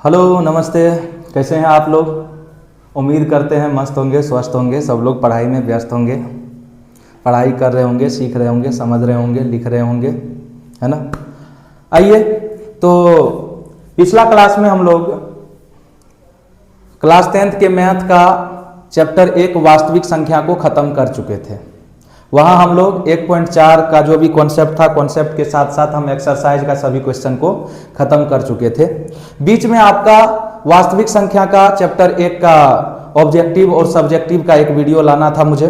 Hello, नमस्ते। कैसे हैं आप लोग? उम्मीद करते हैं मस्त होंगे, स्वस्थ होंगे। सब लोग पढ़ाई में व्यस्त होंगे, पढ़ाई कर रहे होंगे, सीख रहे होंगे, समझ रहे होंगे, लिख रहे होंगे, है ना। आइए, तो पिछला क्लास में हम लोग क्लास 10th के मैथ का चैप्टर 1 वास्तविक संख्या को ख़त्म कर चुके थे। वहाँ हम लोग 1.4 का जो भी कॉन्सेप्ट था, कॉन्सेप्ट के साथ साथ हम एक्सरसाइज का सभी क्वेश्चन को ख़त्म कर चुके थे। बीच में आपका वास्तविक संख्या का चैप्टर 1 का ऑब्जेक्टिव और सब्जेक्टिव का एक वीडियो लाना था मुझे,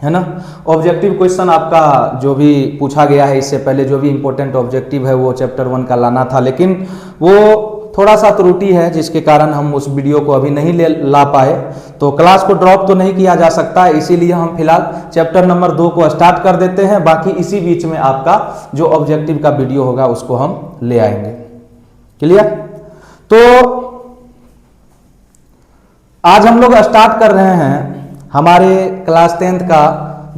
है ना। ऑब्जेक्टिव क्वेश्चन आपका जो भी पूछा गया है इससे पहले, जो भी इंपॉर्टेंट ऑब्जेक्टिव है वो चैप्टर 1 का लाना था, लेकिन वो थोड़ा सा त्रुटि है जिसके कारण हम उस वीडियो को अभी नहीं ला पाए। तो क्लास को ड्रॉप तो नहीं किया जा सकता, इसीलिए हम फिलहाल चैप्टर नंबर 2 को स्टार्ट कर देते हैं। बाकी इसी बीच में आपका जो ऑब्जेक्टिव का वीडियो होगा उसको हम ले आएंगे। क्लियर? तो आज हम लोग स्टार्ट कर रहे हैं हमारे क्लास 10th का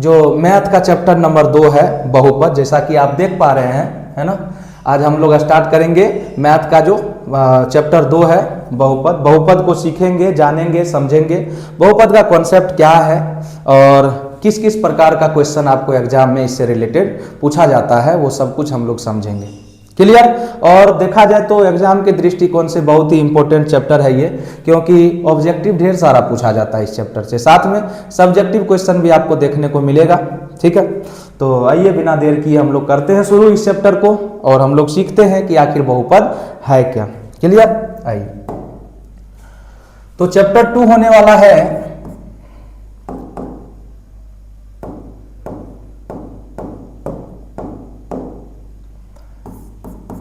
जो मैथ का चैप्टर नंबर 2 है, बहुपद। जैसा कि आप देख पा रहे हैं, है ना। आज हम लोग स्टार्ट करेंगे मैथ का जो चैप्टर 2 है, बहुपद। बहुपद को सीखेंगे, जानेंगे, समझेंगे। बहुपद का कॉन्सेप्ट क्या है और किस किस प्रकार का क्वेश्चन आपको एग्जाम में इससे रिलेटेड पूछा जाता है, वो सब कुछ हम लोग समझेंगे। क्लियर? और देखा जाए तो एग्जाम के दृष्टिकोण से बहुत ही इंपॉर्टेंट चैप्टर है ये, क्योंकि ऑब्जेक्टिव ढेर सारा पूछा जाता है इस चैप्टर से, साथ में सब्जेक्टिव क्वेश्चन भी आपको देखने को मिलेगा। ठीक है, तो आइए बिना देर किए हम लोग करते हैं शुरू इस चैप्टर को और हम लोग सीखते हैं कि आखिर बहुपद है क्या। क्लियर? आइए, तो चैप्टर 2 होने वाला है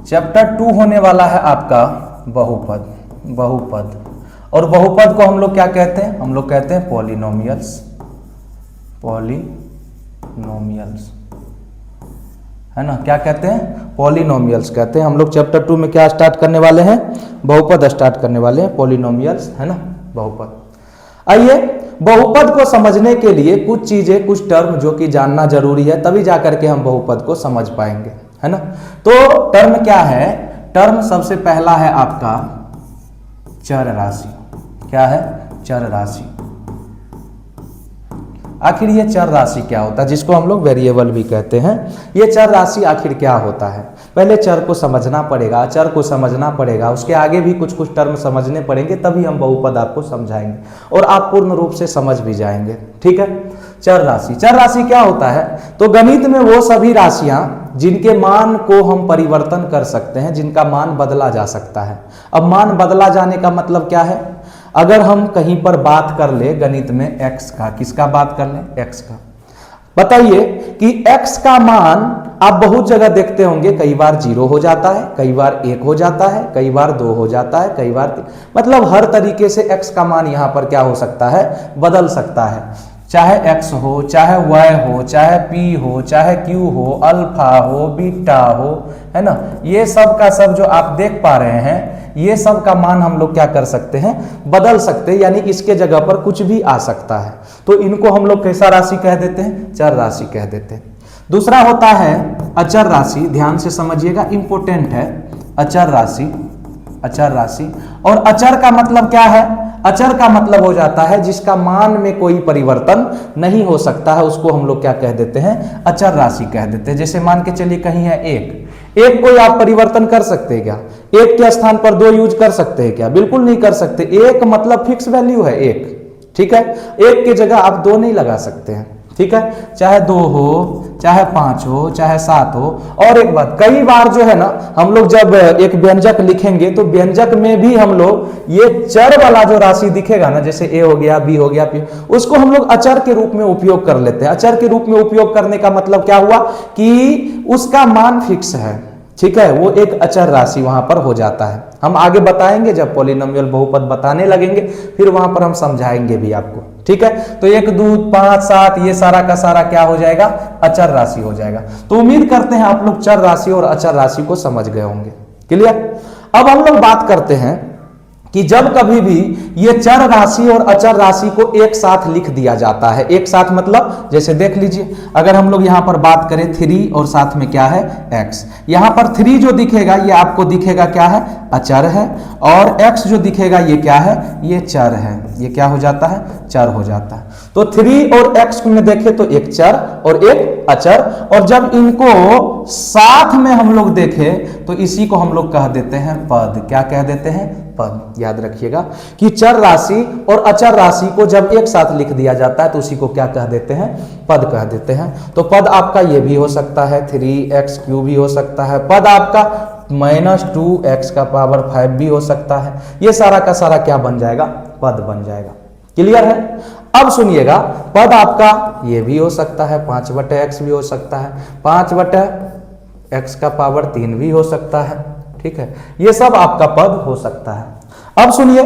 चैप्टर 2 होने वाला है आपका बहुपद। बहुपद, और बहुपद को हम लोग क्या कहते हैं? हम लोग कहते हैं पॉलिनोमियल्स। पॉलिनोमियल्स, है ना। क्या कहते हैं? पॉलिनोमियल्स कहते हैं। हम लोग चैप्टर 2 में क्या स्टार्ट करने वाले हैं? बहुपद स्टार्ट करने वाले हैं, पॉलिनोमियल्स, है ना, बहुपद। आइए, बहुपद को समझने के लिए कुछ चीजें, कुछ टर्म जो कि जानना जरूरी है, तभी जाकर के हम बहुपद को समझ पाएंगे, है ना। तो टर्म क्या है? टर्म सबसे पहला है आपका चर राशि। क्या है? चर राशि। आखिर ये चर राशि क्या होता है, जिसको हम लोग वेरिएबल भी कहते हैं? ये चर राशि आखिर क्या होता है? पहले चर को समझना पड़ेगा, चर को समझना पड़ेगा, उसके आगे भी कुछ कुछ टर्म समझने पड़ेंगे, तभी हम बहुपद आपको समझाएंगे और आप पूर्ण रूप से समझ भी जाएंगे। ठीक है। चर राशि, चर राशि क्या होता है? तो गणित में वो सभी राशियां जिनके मान को हम परिवर्तन कर सकते हैं, जिनका मान बदला जा सकता है। अब मान बदला जाने का मतलब क्या है? अगर हम कहीं पर बात कर ले गणित में x का, किसका बात कर ले? x का। बताइए कि x का मान आप बहुत जगह देखते होंगे, कई बार 0 हो जाता है, कई बार 1 हो जाता है, कई बार 2 हो जाता है, कई बार 3, मतलब हर तरीके से x का मान यहां पर क्या हो सकता है? बदल सकता है। चाहे x हो, चाहे y हो, चाहे p हो, चाहे q हो, अल्फा हो, बीटा हो, है ना। ये सब का सब जो आप देख पा रहे हैं, ये सब का मान हम लोग क्या कर सकते हैं? बदल सकते हैं, यानी इसके जगह पर कुछ भी आ सकता है। तो इनको हम लोग कैसा राशि कह देते हैं? चर राशि कह देते हैं। दूसरा होता है अचर राशि। ध्यान से समझिएगा, इंपॉर्टेंट है। अचर राशि, अचर राशि। और अचर का मतलब क्या है? अचर का मतलब हो जाता है जिसका मान में कोई परिवर्तन नहीं हो सकता है, उसको हम लोग क्या कह देते हैं? अचर राशि कह देते हैं। जैसे मान के चलिए कहीं है 1 को आप परिवर्तन कर सकते हैं क्या? 1 के स्थान पर 2 यूज कर सकते हैं क्या? बिल्कुल नहीं कर सकते। 1 मतलब फिक्स वैल्यू है 1, ठीक है। 1 की जगह आप 2 नहीं लगा सकते हैं, ठीक है। चाहे 2 हो, चाहे 5 हो, चाहे 7 हो। और एक बात, कई बार जो है ना, हम लोग जब एक व्यंजक लिखेंगे तो व्यंजक में भी हम लोग ये चर वाला जो राशि दिखेगा ना, जैसे a हो गया, b हो गया, p, उसको हम लोग अचर के रूप में उपयोग कर लेते हैं। अचर के रूप में उपयोग करने का मतलब क्या हुआ कि उसका मान फिक्स है, ठीक है। वो एक अचर राशि वहां पर हो जाता है। हम आगे बताएंगे, जब पॉलिनोमियल बहुपद बताने लगेंगे फिर वहां पर हम समझाएंगे भी आपको, ठीक है। तो 1, 2, 5, 7 ये सारा का सारा क्या हो जाएगा? अचर राशि हो जाएगा। तो उम्मीद करते हैं आप लोग चर राशि और अचर राशि को समझ गए होंगे। क्लियर? अब हम लोग बात करते हैं कि जब कभी भी ये चर राशि और अचर राशि को एक साथ लिख दिया जाता है, एक साथ मतलब जैसे देख लीजिए, अगर हम लोग यहां पर बात करें 3 और साथ में क्या है x, यहां पर 3 जो दिखेगा ये आपको दिखेगा क्या है अचर है, और x जो दिखेगा ये क्या है, ये चर है, ये क्या हो जाता है, चर हो जाता है। तो 3 और x में देखें तो एक चर और एक अचर, और जब इनको साथ में हम लोग देखें तो इसी को हम लोग कह देते हैं पद। क्या कह देते हैं, पद। याद रखिएगा कि चर राशि और अचर राशि को जब एक साथ लिख दिया जाता है तो उसी को क्या कह देते हैं, पद कह देते हैं। तो पद आपका ये भी हो सकता है 3x³ भी हो सकता है, पद आपका -2x का पावर 5 भी हो सकता है। ये सारा का सारा क्या बन जाएगा, पद बन जाएगा। क्लियर है। अब सुनिएगा, पद आपका ये भी हो सकता है 5/x भी हो सकता है, 5/x का पावर 3 भी हो सकता है। ठीक है, ये सब आपका पद हो सकता है। अब सुनिए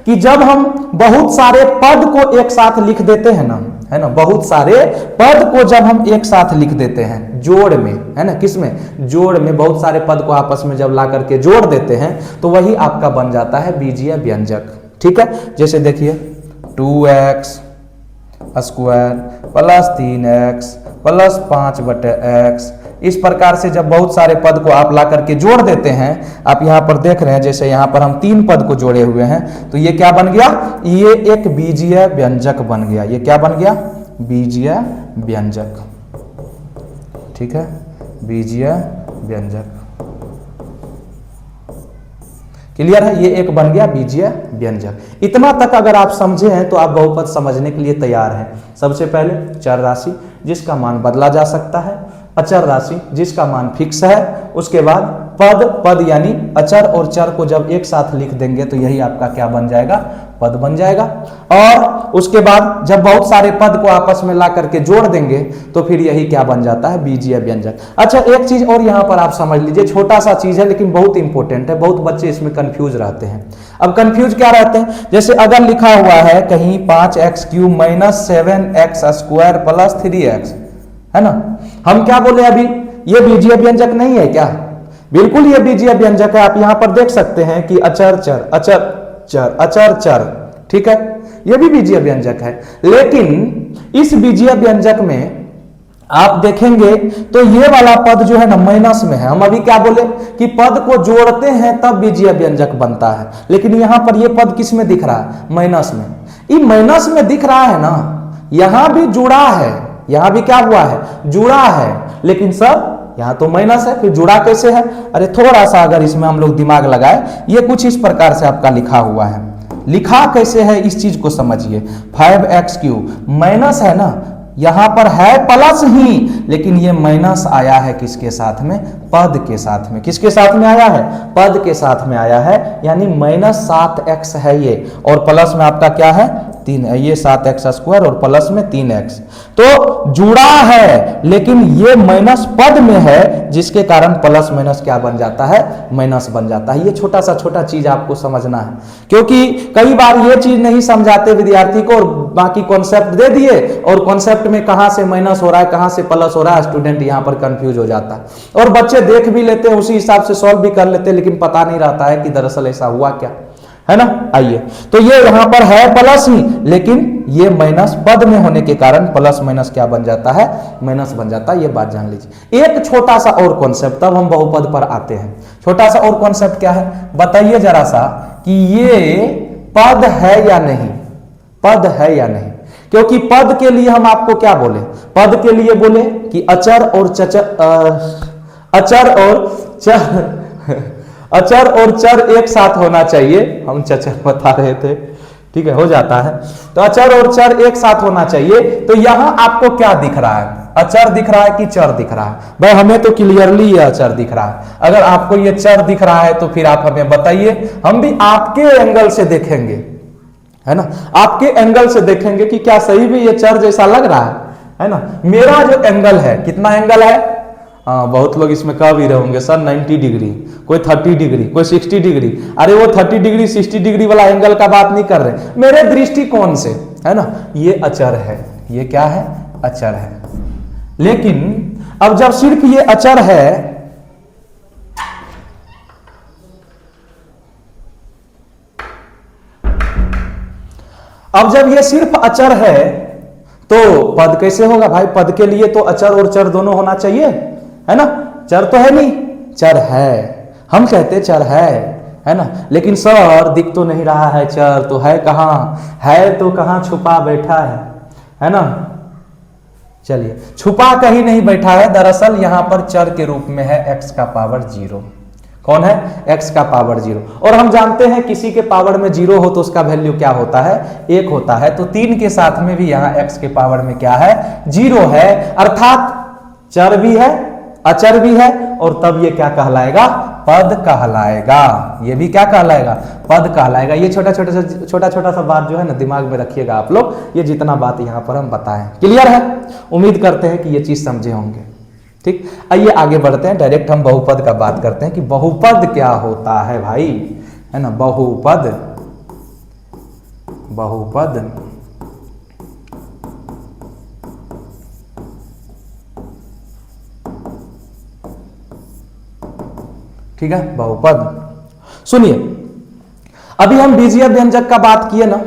कि जब हम बहुत सारे पद को एक साथ लिख देते हैं ना, है ना, बहुत सारे पद को जब हम एक साथ लिख देते हैं जोड़ में, है ना, किसमें, जोड़ में, बहुत सारे पद को आपस में जब ला करके जोड़ देते हैं तो वही आपका बन जाता है बीजीय व्यंजक। ठीक है, जैसे देखिए 2x² + 3x + 5/x, इस प्रकार से जब बहुत सारे पद को आप ला करके जोड़ देते हैं, आप यहाँ पर देख रहे हैं, जैसे यहाँ पर हम 3 पद को जोड़े हुए हैं, तो ये क्या बन गया, ये एक बीजीय व्यंजक बन गया। ये क्या बन गया, बीजीय व्यंजक। ठीक है, बीजीय व्यंजक। क्लियर है, ये एक बन गया बीजीय व्यंजक। इतना तक अगर आप समझे हैं तो आप बहुपद समझने के लिए तैयार हैं। सबसे पहले चर राशि जिसका मान बदला जा सकता है, अचर राशि जिसका मान फिक्स है, उसके बाद पद, पद यानी अचर और चर को जब एक साथ लिख देंगे तो यही आपका क्या बन जाएगा, पद बन जाएगा। और उसके बाद जब बहुत सारे पद को आपस में ला करके जोड़ देंगे तो फिर यही क्या बन जाता है, बीजीय व्यंजक। अच्छा, एक चीज और यहाँ पर आप समझ लीजिए, छोटा सा चीज है लेकिन बहुत इंपॉर्टेंट है, बहुत बच्चे इसमें कंफ्यूज रहते हैं। अब कंफ्यूज क्या रहते हैं, जैसे अगर लिखा हुआ है कहीं 5x³ - 7x² + 3x, है ना, हम क्या बोले अभी, ये बीजीय व्यंजक नहीं है क्या, बिल्कुल ये बीजीय व्यंजक है। आप यहां पर देख सकते हैं कि अचर चर, अचर चर, अचर चर, ठीक है, ये भी बीजीय व्यंजक है। लेकिन इस बीजीय व्यंजक में आप देखेंगे तो ये वाला पद जो है ना माइनस में है। हम अभी क्या बोले कि पद को जोड़ते हैं तब बीजीय व्यंजक बनता है, लेकिन यहां पर ये पद किस में दिख रहा है, माइनस में। ये माइनस में दिख रहा है ना, यहां भी जुड़ा है, यहां भी क्या हुआ है, जुड़ा है, लेकिन सब यहां तो माइनस है, फिर जुड़ा कैसे है। अरे थोड़ा सा अगर इसमें हम लोग दिमाग लगाए, ये कुछ इस प्रकार से आपका लिखा हुआ है। लिखा कैसे है इस चीज को समझिए, 5x³ माइनस है ना, यहां पर है प्लस ही, लेकिन ये माइनस आया है किसके साथ में, पद के साथ में। किसके साथ में आया है, पद के साथ में आया है, यानी -7x है ये, और प्लस में आपका क्या है, 3 है, ये 7x² और प्लस में 3x, तो जुड़ा है, लेकिन ये माइनस पद में है, जिसके कारण प्लस माइनस क्या बन जाता है, माइनस बन जाता है। ये छोटा सा छोटा चीज आपको समझना है, क्योंकि कई बार ये चीज नहीं समझाते विद्यार्थी को, और बाकी कॉन्सेप्ट दे दिए, और कॉन्सेप्ट में कहां से माइनस हो रहा है, कहां से प्लस हो रहा है, स्टूडेंट यहां पर कंफ्यूज हो जाता है। और बच्चे देख भी लेते हैं, उसी हिसाब से सॉल्व भी कर लेते हैं, लेकिन पता नहीं रहता है कि दरअसल ऐसा हुआ क्या, है ना। आइए, तो ये यहां पर है प्लस ही, लेकिन ये माइनस पद में होने के कारण प्लस माइनस क्या बन जाता है, माइनस बन जाता है। ये बात जान लीजिए। एक छोटा सा और कॉन्सेप्ट, तब हम बहुपद पर आते हैं। छोटा सा और कॉन्सेप्ट क्या है, बताइए जरा सा कि ये पद है या नहीं, पद है या नहीं। क्योंकि पद के लिए हम आपको क्या बोले, पद के लिए बोले कि अचर और अचर और चर एक साथ होना चाहिए। हम चचर बता रहे थे, ठीक है, हो जाता है। तो अचर और चर एक साथ होना चाहिए। तो यहां आपको क्या दिख रहा है, अचर दिख रहा है कि चर दिख रहा है? भाई हमें तो क्लियरली ये अचर दिख रहा है। अगर आपको ये चर दिख रहा है तो फिर आप हमें बताइए, हम भी आपके एंगल से देखेंगे, है ना, आपके एंगल से देखेंगे कि क्या सही भी ये चर जैसा लग रहा है ना। मेरा जो एंगल है, कितना एंगल है, बहुत लोग इसमें कह भी रहे होंगे सर 90 डिग्री, कोई 30 डिग्री, कोई 60 डिग्री। अरे वो 30 डिग्री 60 डिग्री वाला एंगल का बात नहीं कर रहे, मेरे दृष्टिकोण से, है ना, ये अचर है। ये क्या है, अचर है। लेकिन अब जब सिर्फ ये अचर है, अब जब ये सिर्फ अचर है तो पद कैसे होगा भाई? पद के लिए तो अचर और चर दोनों होना चाहिए, है ना। चर तो है नहीं, चर है, हम कहते चर है है ना। लेकिन सर दिख तो नहीं रहा है चर, तो है कहाँ, है तो कहाँ छुपा बैठा है ना। चलिए, छुपा कहीं नहीं बैठा है, दरअसल यहां पर चर के रूप में है x का पावर 0। कौन है, x का पावर 0। और हम जानते हैं किसी के पावर में 0 हो तो उसका वैल्यू क्या होता है, 1 होता है। तो 3 के साथ में भी यहां x के पावर में क्या है, 0 है, अर्थात चर भी है अचर भी है, और तब ये क्या कहलाएगा, पद कहलाएगा। ये भी क्या कहलाएगा, पद कहलाएगा। ये छोटा छोटा सा बात जो है ना दिमाग में रखिएगा आप लोग, ये जितना बात यहाँ पर हम बताएं क्लियर है। उम्मीद करते हैं कि ये चीज समझे होंगे। ठीक, आइए आगे बढ़ते हैं, डायरेक्ट हम बहुपद का बात करते हैं कि बहुपद क्या होता है भाई, है ना। बहुपद ठीक है, बहुपद। सुनिए, अभी हम बीजीय व्यंजक का बात किए ना,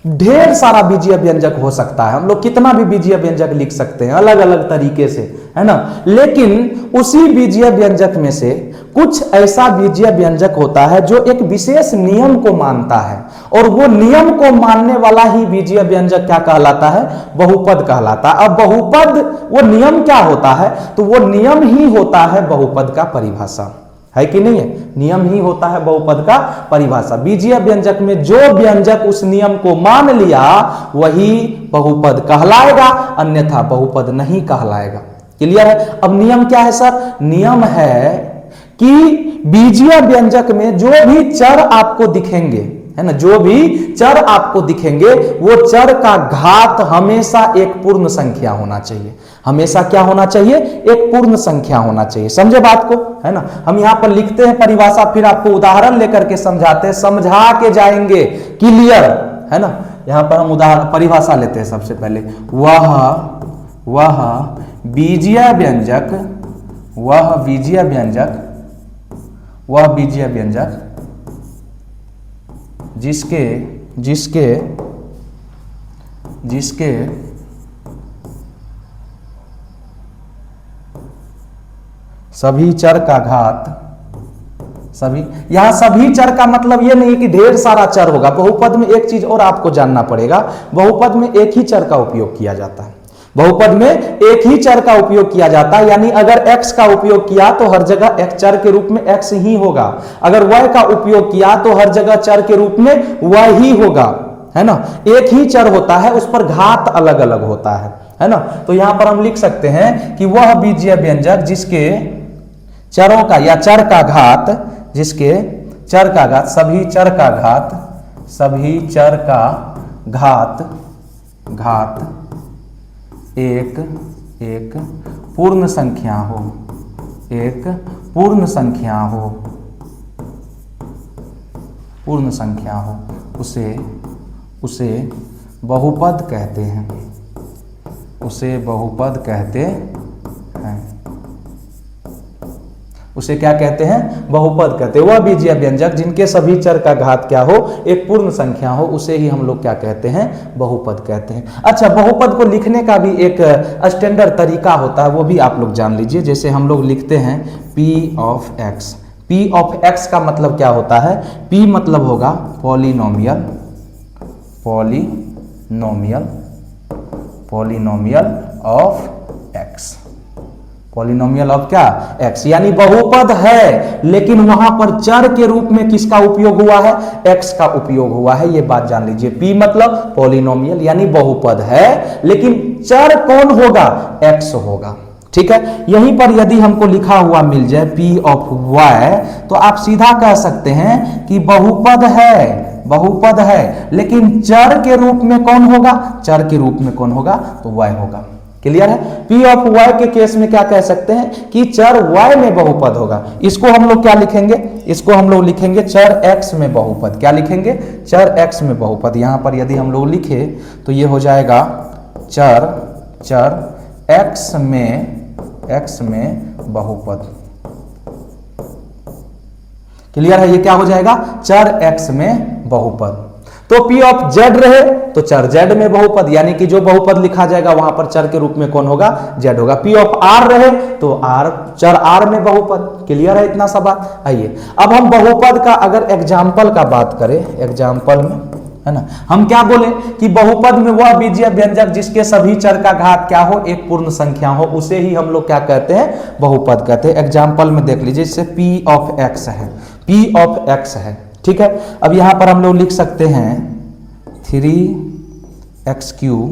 ढेर सारा बीजीय व्यंजक हो सकता है, हम लोग कितना भी बीजीय व्यंजक लिख सकते हैं अलग अलग तरीके से, है ना। लेकिन उसी बीजीय व्यंजक में से कुछ ऐसा बीजीय व्यंजक होता है जो एक विशेष नियम को मानता है, और वो नियम को मानने वाला ही बीजीय व्यंजक क्या कहलाता है, बहुपद कहलाता है। अब बहुपद वो नियम क्या होता है, तो वो नियम ही होता है बहुपद का परिभाषा, है कि नहीं है, नियम ही होता है बहुपद का परिभाषा। बीजीय व्यंजक में जो व्यंजक उस नियम को मान लिया वही बहुपद कहलाएगा, अन्यथा बहुपद नहीं कहलाएगा। क्लियर है। अब नियम क्या है सर, नियम है कि बीजीय व्यंजक में जो भी चर आपको दिखेंगे, है ना, जो भी चर आपको दिखेंगे वो चर का घात हमेशा एक पूर्ण संख्या होना चाहिए। हमेशा क्या होना चाहिए, एक पूर्ण संख्या होना चाहिए। समझे बात को, है ना। हम यहां पर लिखते हैं परिभाषा, फिर आपको उदाहरण लेकर के समझाते हैं, समझा के जाएंगे, क्लियर है ना। यहां पर हम उदाहरण परिभाषा लेते हैं। सबसे पहले वह बीजीय व्यंजक जिसके सभी चर का घात, यहां सभी चर का मतलब यह नहीं कि ढेर सारा चर होगा। बहुपद में एक चीज और आपको जानना पड़ेगा, बहुपद में एक ही चर का उपयोग किया जाता है। बहुपद में एक ही चर का उपयोग किया जाता है, यानी अगर x का उपयोग किया तो हर जगह एक चर के रूप में x ही होगा, अगर y का उपयोग किया तो हर जगह चर के रूप में y ही होगा, है ना। एक ही चर होता है, उस पर घात अलग अलग होता है ना। तो यहां पर हम लिख सकते हैं कि वह बीजीय व्यंजक जिसके चरों का या चर का घात, जिसके चर का घात, सभी चर का घात एक पूर्ण संख्या हो, उसे बहुपद कहते हैं, उसे क्या कहते हैं, बहुपद कहते हैं। वह बीजीय व्यंजक जिनके सभी चर का घात क्या हो, एक पूर्ण संख्या हो, उसे ही हम लोग क्या कहते हैं, बहुपद कहते हैं। अच्छा, बहुपद को लिखने का भी एक स्टैंडर्ड तरीका होता है, वो भी आप लोग जान लीजिए। जैसे हम लोग लिखते हैं P ऑफ x का मतलब क्या होता है, P मतलब होगा polynomial of x, polynomial of क्या, x, यानी बहुपद है लेकिन वहां पर चर के रूप में किसका उपयोग हुआ है, x का उपयोग हुआ है। ये बात जान लीजिए। p मतलब पॉलिनोमियल यानी बहुपद है, लेकिन चर कौन होगा, x होगा। ठीक है। यहीं पर यदि हमको लिखा हुआ मिल जाए P ऑफ y, तो आप सीधा कह सकते हैं कि बहुपद है, लेकिन चर के रूप में कौन होगा, तो y होगा। क्लियर है। P ऑफ y के केस में क्या कह सकते हैं कि चर y में बहुपद होगा। इसको हम लोग क्या लिखेंगे, इसको हम लोग लिखेंगे चर x में बहुपद। क्या लिखेंगे, चर x में बहुपद। यहां पर यदि हम लोग लिखे तो ये हो जाएगा चर x में बहुपद। क्लियर है। ये क्या हो जाएगा, चर x में बहुपद। तो P ऑफ Z रहे तो चर Z में बहुपद, यानी कि जो बहुपद लिखा जाएगा वहां पर चर के रूप में कौन होगा, Z होगा। P ऑफ R रहे तो R, चर R में बहुपद। क्लियर है इतना सा बात। आइए अब हम बहुपद का अगर एग्जाम्पल का बात करें, एग्जाम्पल में है ना, हम क्या बोले कि बहुपद में वह बीजीय व्यंजक जिसके सभी चर का घात क्या हो, एक पूर्ण संख्या हो, उसे ही हम लोग क्या कहते हैं, बहुपद कहते हैं। एग्जाम्पल में देख लीजिए, जैसे P ऑफ X है, P ऑफ X है, ठीक है। अब यहां पर हम लोग लिख सकते हैं 3x³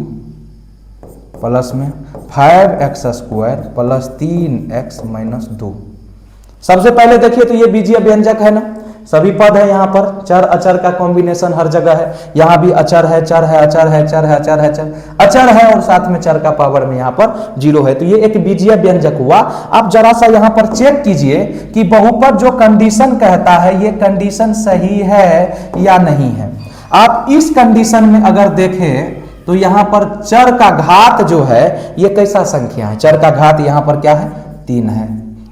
प्लस में 5x² प्लस 3x माइनस 2। सबसे पहले देखिए तो ये बीजीय व्यंजक है ना, सभी पद है, यहाँ पर चर अचर का कॉम्बिनेशन हर जगह है, यहाँ भी अचर है, चर है, अचर है, चर है, अचर है, अचर है और साथ में चर का पावर में यहाँ पर 0 है, तो ये एक बीजीय व्यंजक हुआ। अब जरा सा यहाँ पर चेक कीजिए कि बहुपद जो कंडीशन कहता है ये कंडीशन सही है या नहीं है। आप इस कंडीशन में अगर देखें तो यहाँ पर चर का घात जो है ये कैसा संख्या है, चर का घात यहाँ पर क्या है, 3 है,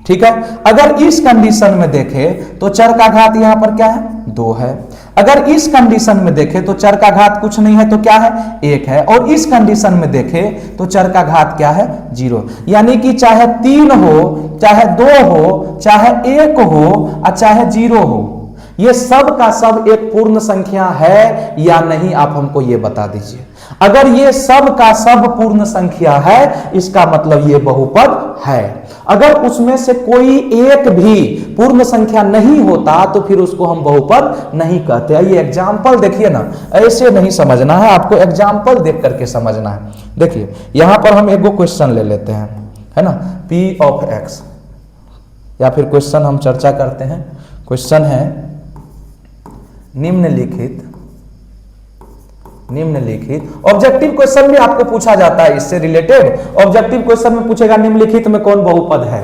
ठीक है। अगर इस कंडीशन में देखें तो चर का घात यहां पर क्या है, 2 है। अगर इस कंडीशन में देखें तो चर का घात कुछ नहीं है तो क्या है, 1 है। और इस कंडीशन में देखें तो चर का घात क्या है, 0। यानी कि चाहे 3 हो, चाहे 2 हो, चाहे 1 हो और चाहे 0 हो, ये सब का सब एक पूर्ण संख्या है या नहीं, आप हमको ये बता दीजिए। अगर ये सब का सब पूर्ण संख्या है इसका मतलब ये बहुपद है। अगर उसमें से कोई एक भी पूर्ण संख्या नहीं होता तो फिर उसको हम बहुपद नहीं कहते। ये एग्जाम्पल देखिए ना, ऐसे नहीं समझना है, आपको एग्जाम्पल देख करके समझना है। देखिए यहां पर हम एक क्वेश्चन ले लेते हैं, है ना, P ऑफ X, या फिर क्वेश्चन हम चर्चा करते हैं। क्वेश्चन है निम्नलिखित ऑब्जेक्टिव क्वेश्चन में आपको पूछा जाता है, इससे रिलेटेड ऑब्जेक्टिव क्वेश्चन में पूछेगा निम्नलिखित में कौन बहुपद है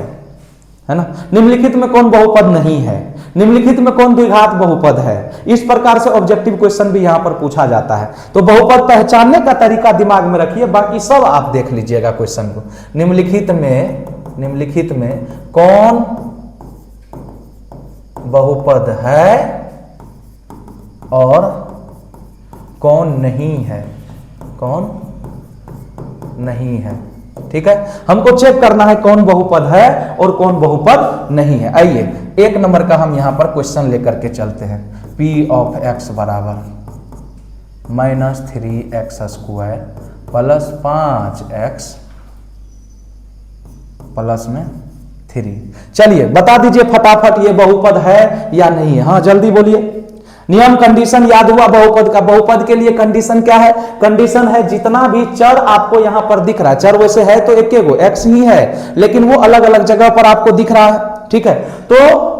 ना, निम्नलिखित में कौन बहुपद नहीं है, निम्नलिखित में कौन द्विघात बहुपद है। इस प्रकार से ऑब्जेक्टिव क्वेश्चन भी यहां पर पूछा जाता है। तो बहुपद पहचानने का तरीका दिमाग में रखिए, बाकी सब आप देख लीजिएगा क्वेश्चन को। निम्नलिखित में कौन बहुपद है और कौन नहीं है, कौन नहीं है, ठीक है। हमको चेक करना है कौन बहुपद है और कौन बहुपद नहीं है। आइए 1 नंबर का हम यहां पर क्वेश्चन लेकर के चलते हैं। P ऑफ X बराबर -3x² प्लस 5x प्लस में 3। चलिए बता दीजिए फटाफट ये बहुपद है या नहीं है। हाँ जल्दी बोलिए। नियम कंडीशन याद हुआ बहुपद का। बहुपद के लिए कंडीशन क्या है, कंडीशन है जितना भी चर आपको यहां पर दिख रहा है, चर वैसे है तो एक x ही है, लेकिन वो अलग अलग जगह पर आपको दिख रहा है, ठीक है। तो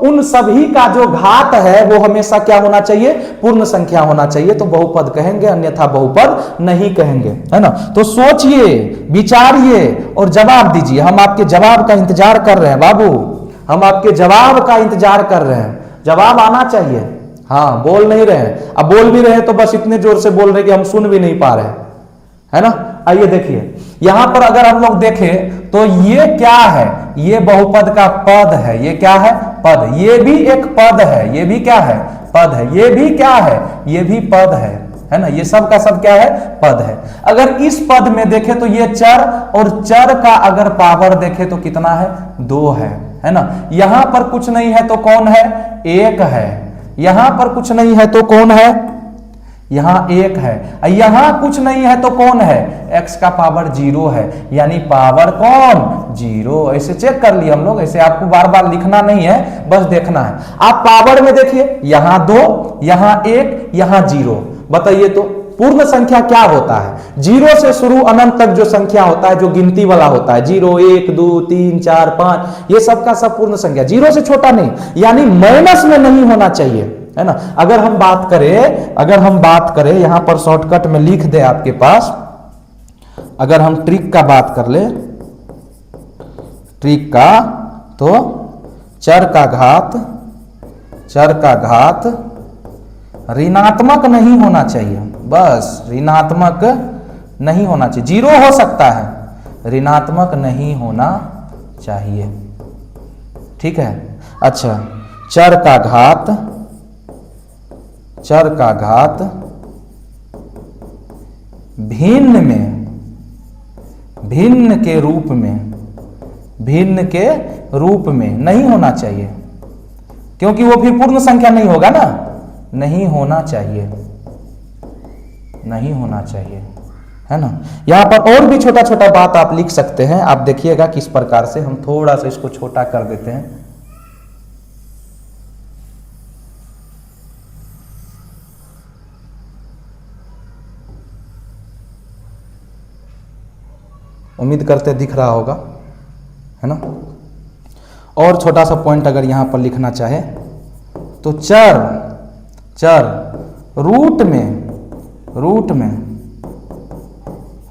उन सभी का जो घात है वो हमेशा क्या होना चाहिए, पूर्ण संख्या होना चाहिए, तो बहुपद कहेंगे, अन्यथा बहुपद नहीं कहेंगे, है ना। तो सोचिए, विचारिए और जवाब दीजिए। हम आपके जवाब का इंतजार कर रहे हैं बाबू, हम आपके जवाब का इंतजार कर रहे हैं। जवाब आना चाहिए। हाँ बोल नहीं रहे हैं, अब बोल भी रहे हैं तो बस इतने जोर से बोल रहे कि हम सुन भी नहीं पा रहे, है ना। आइए देखिए यहां पर अगर हम लोग देखें तो ये क्या है, ये बहुपद का पद है। ये क्या है, पद। ये भी एक पद है, ये भी क्या है, पद है। ये भी क्या है, ये भी पद है ना। ये सब का सब क्या है, पद है। अगर इस पद में देखें तो ये चर, और चर का अगर पावर देखें तो कितना है, 2 है ना। यहां पर कुछ नहीं है तो कौन है, 1 है। यहां पर कुछ नहीं है तो कौन है, यहां 1 है। यहां कुछ नहीं है तो कौन है, x का पावर 0 है, यानी पावर कौन, 0। ऐसे चेक कर लिए हम लोग, ऐसे आपको बार बार लिखना नहीं है, बस देखना है। आप पावर में देखिए, यहां 2, यहां 1, यहां 0। बताइए तो पूर्ण संख्या क्या होता है, 0 से शुरू अनंत तक जो संख्या होता है, जो गिनती वाला होता है, 0 1 2 3 4 5, ये सब का सब पूर्ण संख्या, 0 से छोटा नहीं, यानी माइनस में नहीं होना चाहिए, है ना। अगर हम बात करें यहां पर शॉर्टकट में लिख दे आपके पास, अगर हम ट्रिक का बात कर ले, ट्रिक का, तो चर का घात ऋणात्मक नहीं होना चाहिए, बस ऋणात्मक नहीं होना चाहिए। 0 हो सकता है, ऋणात्मक नहीं होना चाहिए, ठीक है। अच्छा, चर का घात भिन्न में, भिन्न के रूप में, भिन्न के रूप में नहीं होना चाहिए, क्योंकि वो फिर पूर्ण संख्या नहीं होगा ना, नहीं होना चाहिए, नहीं होना चाहिए, है ना। यहां पर और भी छोटा छोटा बात आप लिख सकते हैं, आप देखिएगा किस प्रकार से। हम थोड़ा सा इसको छोटा कर देते हैं। उम्मीद करते दिख रहा होगा, है ना। और छोटा सा पॉइंट अगर यहां पर लिखना चाहे तो चर, चर रूट में, रूट में,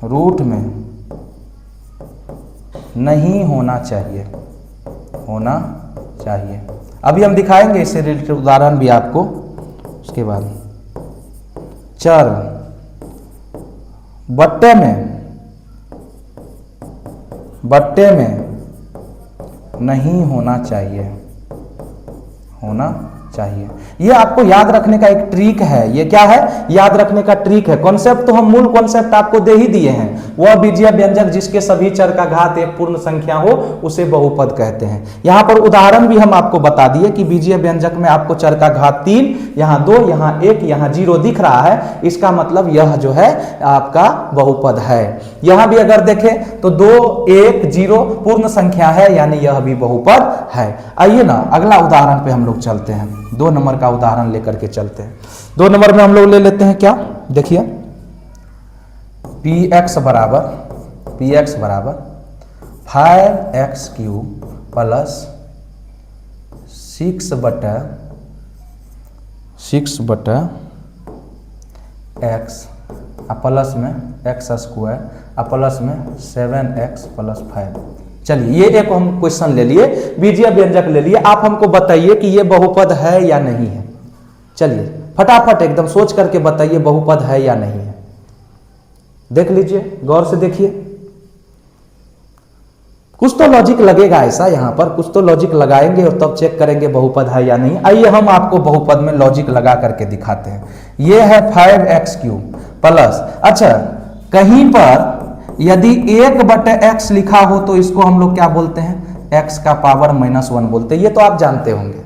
रूट में नहीं होना चाहिए, होना चाहिए। अभी हम दिखाएंगे इससे रिलेटेड उदाहरण भी आपको। उसके बाद चर बट्टे में, बट्टे में नहीं होना चाहिए, होना चाहिए। ये आपको याद रखने का एक ट्रिक है। ये क्या है? याद रखने का ट्रिक है। कॉन्सेप्ट तो हम मूल कॉन्सेप्ट आपको दे ही दिए हैं। वह बीजीय व्यंजक जिसके सभी चर का घात एक पूर्ण संख्या हो उसे बहुपद कहते हैं। यहां पर उदाहरण भी हम आपको बता दिए कि बीजीय व्यंजक में आपको चर का घात 3, यहां 2, यहां 1, यहां 0 दिख रहा है। इसका मतलब यह जो है आपका बहुपद है। यहां भी अगर देखें तो 2, 1, 0 पूर्ण संख्या है, यानी यह भी बहुपद है। आइए ना अगला उदाहरण पे हम लोग चलते हैं। 2 नंबर का उदाहरण लेकर के चलते हैं। 2 नंबर में हम लोग ले लेते हैं क्या, देखिए px बराबर 5x³ प्लस 6 बटा x प्लस में x² प्लस में 7x प्लस 5। चलिए ये एक हम क्वेश्चन ले लिए, बीजीय व्यंजक ले लिए। आप हमको बताइए कि ये बहुपद है या नहीं है। चलिए फटाफट एकदम सोच करके बताइए बहुपद है या नहीं है। देख लीजिए, गौर से देखिए, कुछ तो लॉजिक लगेगा ऐसा। यहां पर कुछ तो लॉजिक लगाएंगे और तब चेक करेंगे बहुपद है या नहीं। आइए हम आपको बहुपद में लॉजिक लगा करके दिखाते हैं। ये है 5x³ प्लस, अच्छा कहीं पर यदि 1/x लिखा हो तो इसको हम लोग क्या बोलते हैं? x का पावर -1 बोलते हैं। ये तो आप जानते होंगे।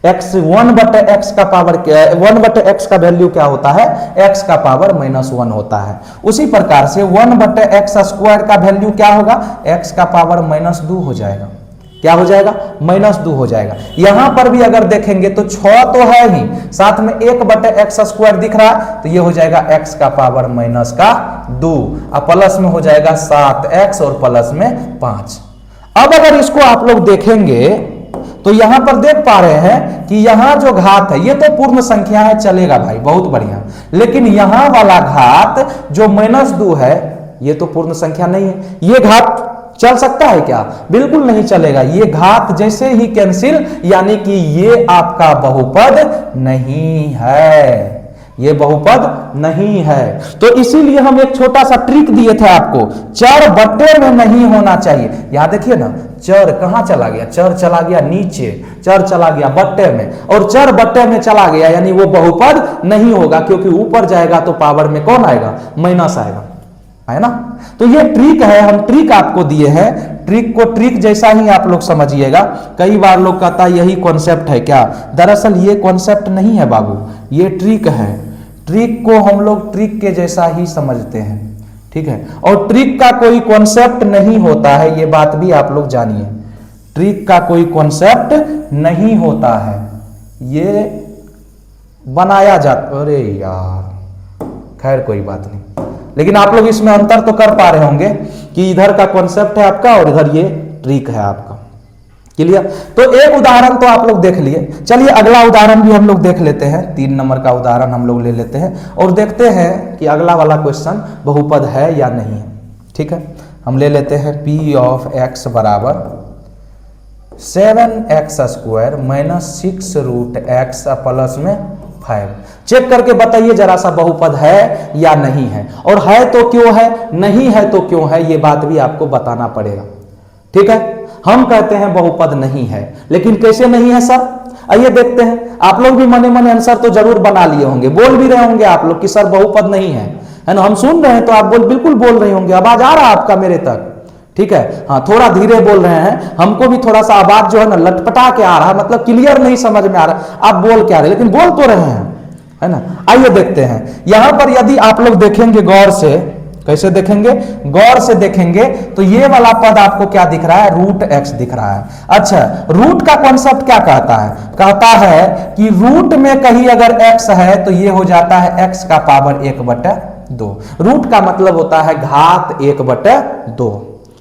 x 1/x का पावर क्या है? 1/x का वैल्यू क्या होता है? x का पावर -1 होता है। उसी प्रकार से 1/x² का वैल्यू क्या होगा? x का पावर -2 हो जाएगा। क्या हो जाएगा? -2 हो जाएगा। यहां पर भी अगर देखेंगे तो 6 तो है ही, साथ में 1/x² दिख रहा है, तो ये हो जाएगा x का पावर -2 और प्लस में हो जाएगा 7x और प्लस में 5। अब अगर इसको आप लोग देखेंगे तो यहां पर देख पा रहे हैं कि यहां जो घात है ये तो पूर्ण संख्या है, चलेगा भाई, बहुत बढ़िया। लेकिन यहां वाला घात जो -2 है ये तो पूर्ण संख्या नहीं है। ये घात चल सकता है क्या? बिल्कुल नहीं चलेगा। ये घात जैसे ही कैंसिल, यानी कि ये आपका बहुपद नहीं है, ये बहुपद नहीं है। तो इसीलिए हम एक छोटा सा ट्रिक दिए थे आपको, चर बट्टे में नहीं होना चाहिए। यहां देखिए ना, चर कहां चला गया? चर चला गया नीचे, चर चला गया बट्टे में, और चर बट्टे में चला गया यानी वो बहुपद नहीं होगा, क्योंकि ऊपर जाएगा तो पावर में कौन आएगा? माइनस आएगा, है ना। तो ये ट्रिक है, हम ट्रिक आपको दिए हैं। ट्रिक को ट्रिक जैसा ही आप लोग समझिएगा। कई बार लोग कहता है यही कॉन्सेप्ट है क्या? दरअसल ये कॉन्सेप्ट नहीं है बाबू, ये ट्रिक है। ट्रिक को हम लोग ट्रिक के जैसा ही समझते हैं, ठीक है। और ट्रिक का कोई कॉन्सेप्ट नहीं होता है, ये बात भी आप लोग जानिए। ट्रिक का कोई कॉन्सेप्ट नहीं होता है, ये बनाया जाता। अरे यार खैर कोई बात नहीं, लेकिन आप लोग इसमें अंतर तो कर पा रहे होंगे कि इधर का कॉन्सेप्ट है आपका और इधर ये ट्रिक है आपका। क्लियर? तो एक उदाहरण तो आप लोग देख लिए। चलिए अगला उदाहरण भी हम लोग देख लेते हैं। 3 नंबर का उदाहरण हम लोग ले लेते हैं और देखते हैं कि अगला वाला क्वेश्चन बहुपद है या नहीं है। ठीक है, हम ले लेते हैं p ऑफ x बराबर 7x² -6 रूट x प्लस में 5। चेक करके बताइए जरा सा बहुपद है या नहीं है, और है तो क्यों है, नहीं है तो क्यों है, ये बात भी आपको बताना पड़ेगा। ठीक है, हम कहते हैं बहुपद नहीं है, लेकिन कैसे नहीं है सर? आइए देखते हैं। आप लोग भी मने मने आंसर तो जरूर बना लिए होंगे, बोल भी रहे होंगे आप लोग कि सर बहुपद नहीं है। है ना, हम सुन रहे हैं तो आप बिल्कुल बोल रहे होंगे, आवाज आ रहा है आपका मेरे तक, ठीक है। हाँ, थोड़ा धीरे बोल रहे हैं, हमको भी थोड़ा सा आवाज जो है ना लटपटा के आ रहा है, मतलब क्लियर नहीं समझ में आ रहा, आप बोल क्या रहे, लेकिन बोल तो रहे हैं, है ना। आइए देखते हैं यहां पर, यदि आप लोग देखेंगे गौर से, कैसे देखेंगे, गौर से देखेंगे तो ये वाला पद आपको क्या दिख रहा है, रूट एक्स दिख रहा है। अच्छा, रूट का कॉन्सेप्ट क्या कहता है, कहता है कि रूट में कहीं अगर एक्स है तो ये हो जाता है एक्स का पावर 1/2। रूट का मतलब होता है घात 1/2।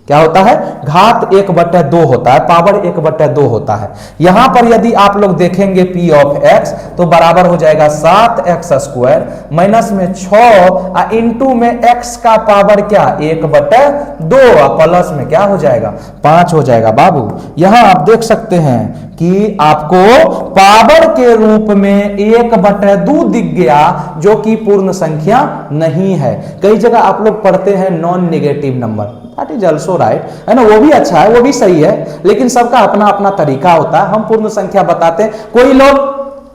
क्या होता है, घात 1/2 होता है, पावर 1/2 होता है। यहां पर यदि आप लोग देखेंगे p ऑफ x तो बराबर हो जाएगा 7x² माइनस में 6 इंटू में x का पावर क्या 1/2 प्लस में क्या हो जाएगा 5 हो जाएगा। बाबू यहां आप देख सकते हैं कि आपको पावर के रूप में 1/2 दिख गया, जो कि पूर्ण संख्या नहीं है। कई जगह आप लोग पढ़ते हैं non negative number, that is also right, है ना, वो भी अच्छा है, वो भी सही है, लेकिन सबका अपना अपना तरीका होता है। हम पूर्ण संख्या बताते हैं, कोई लोग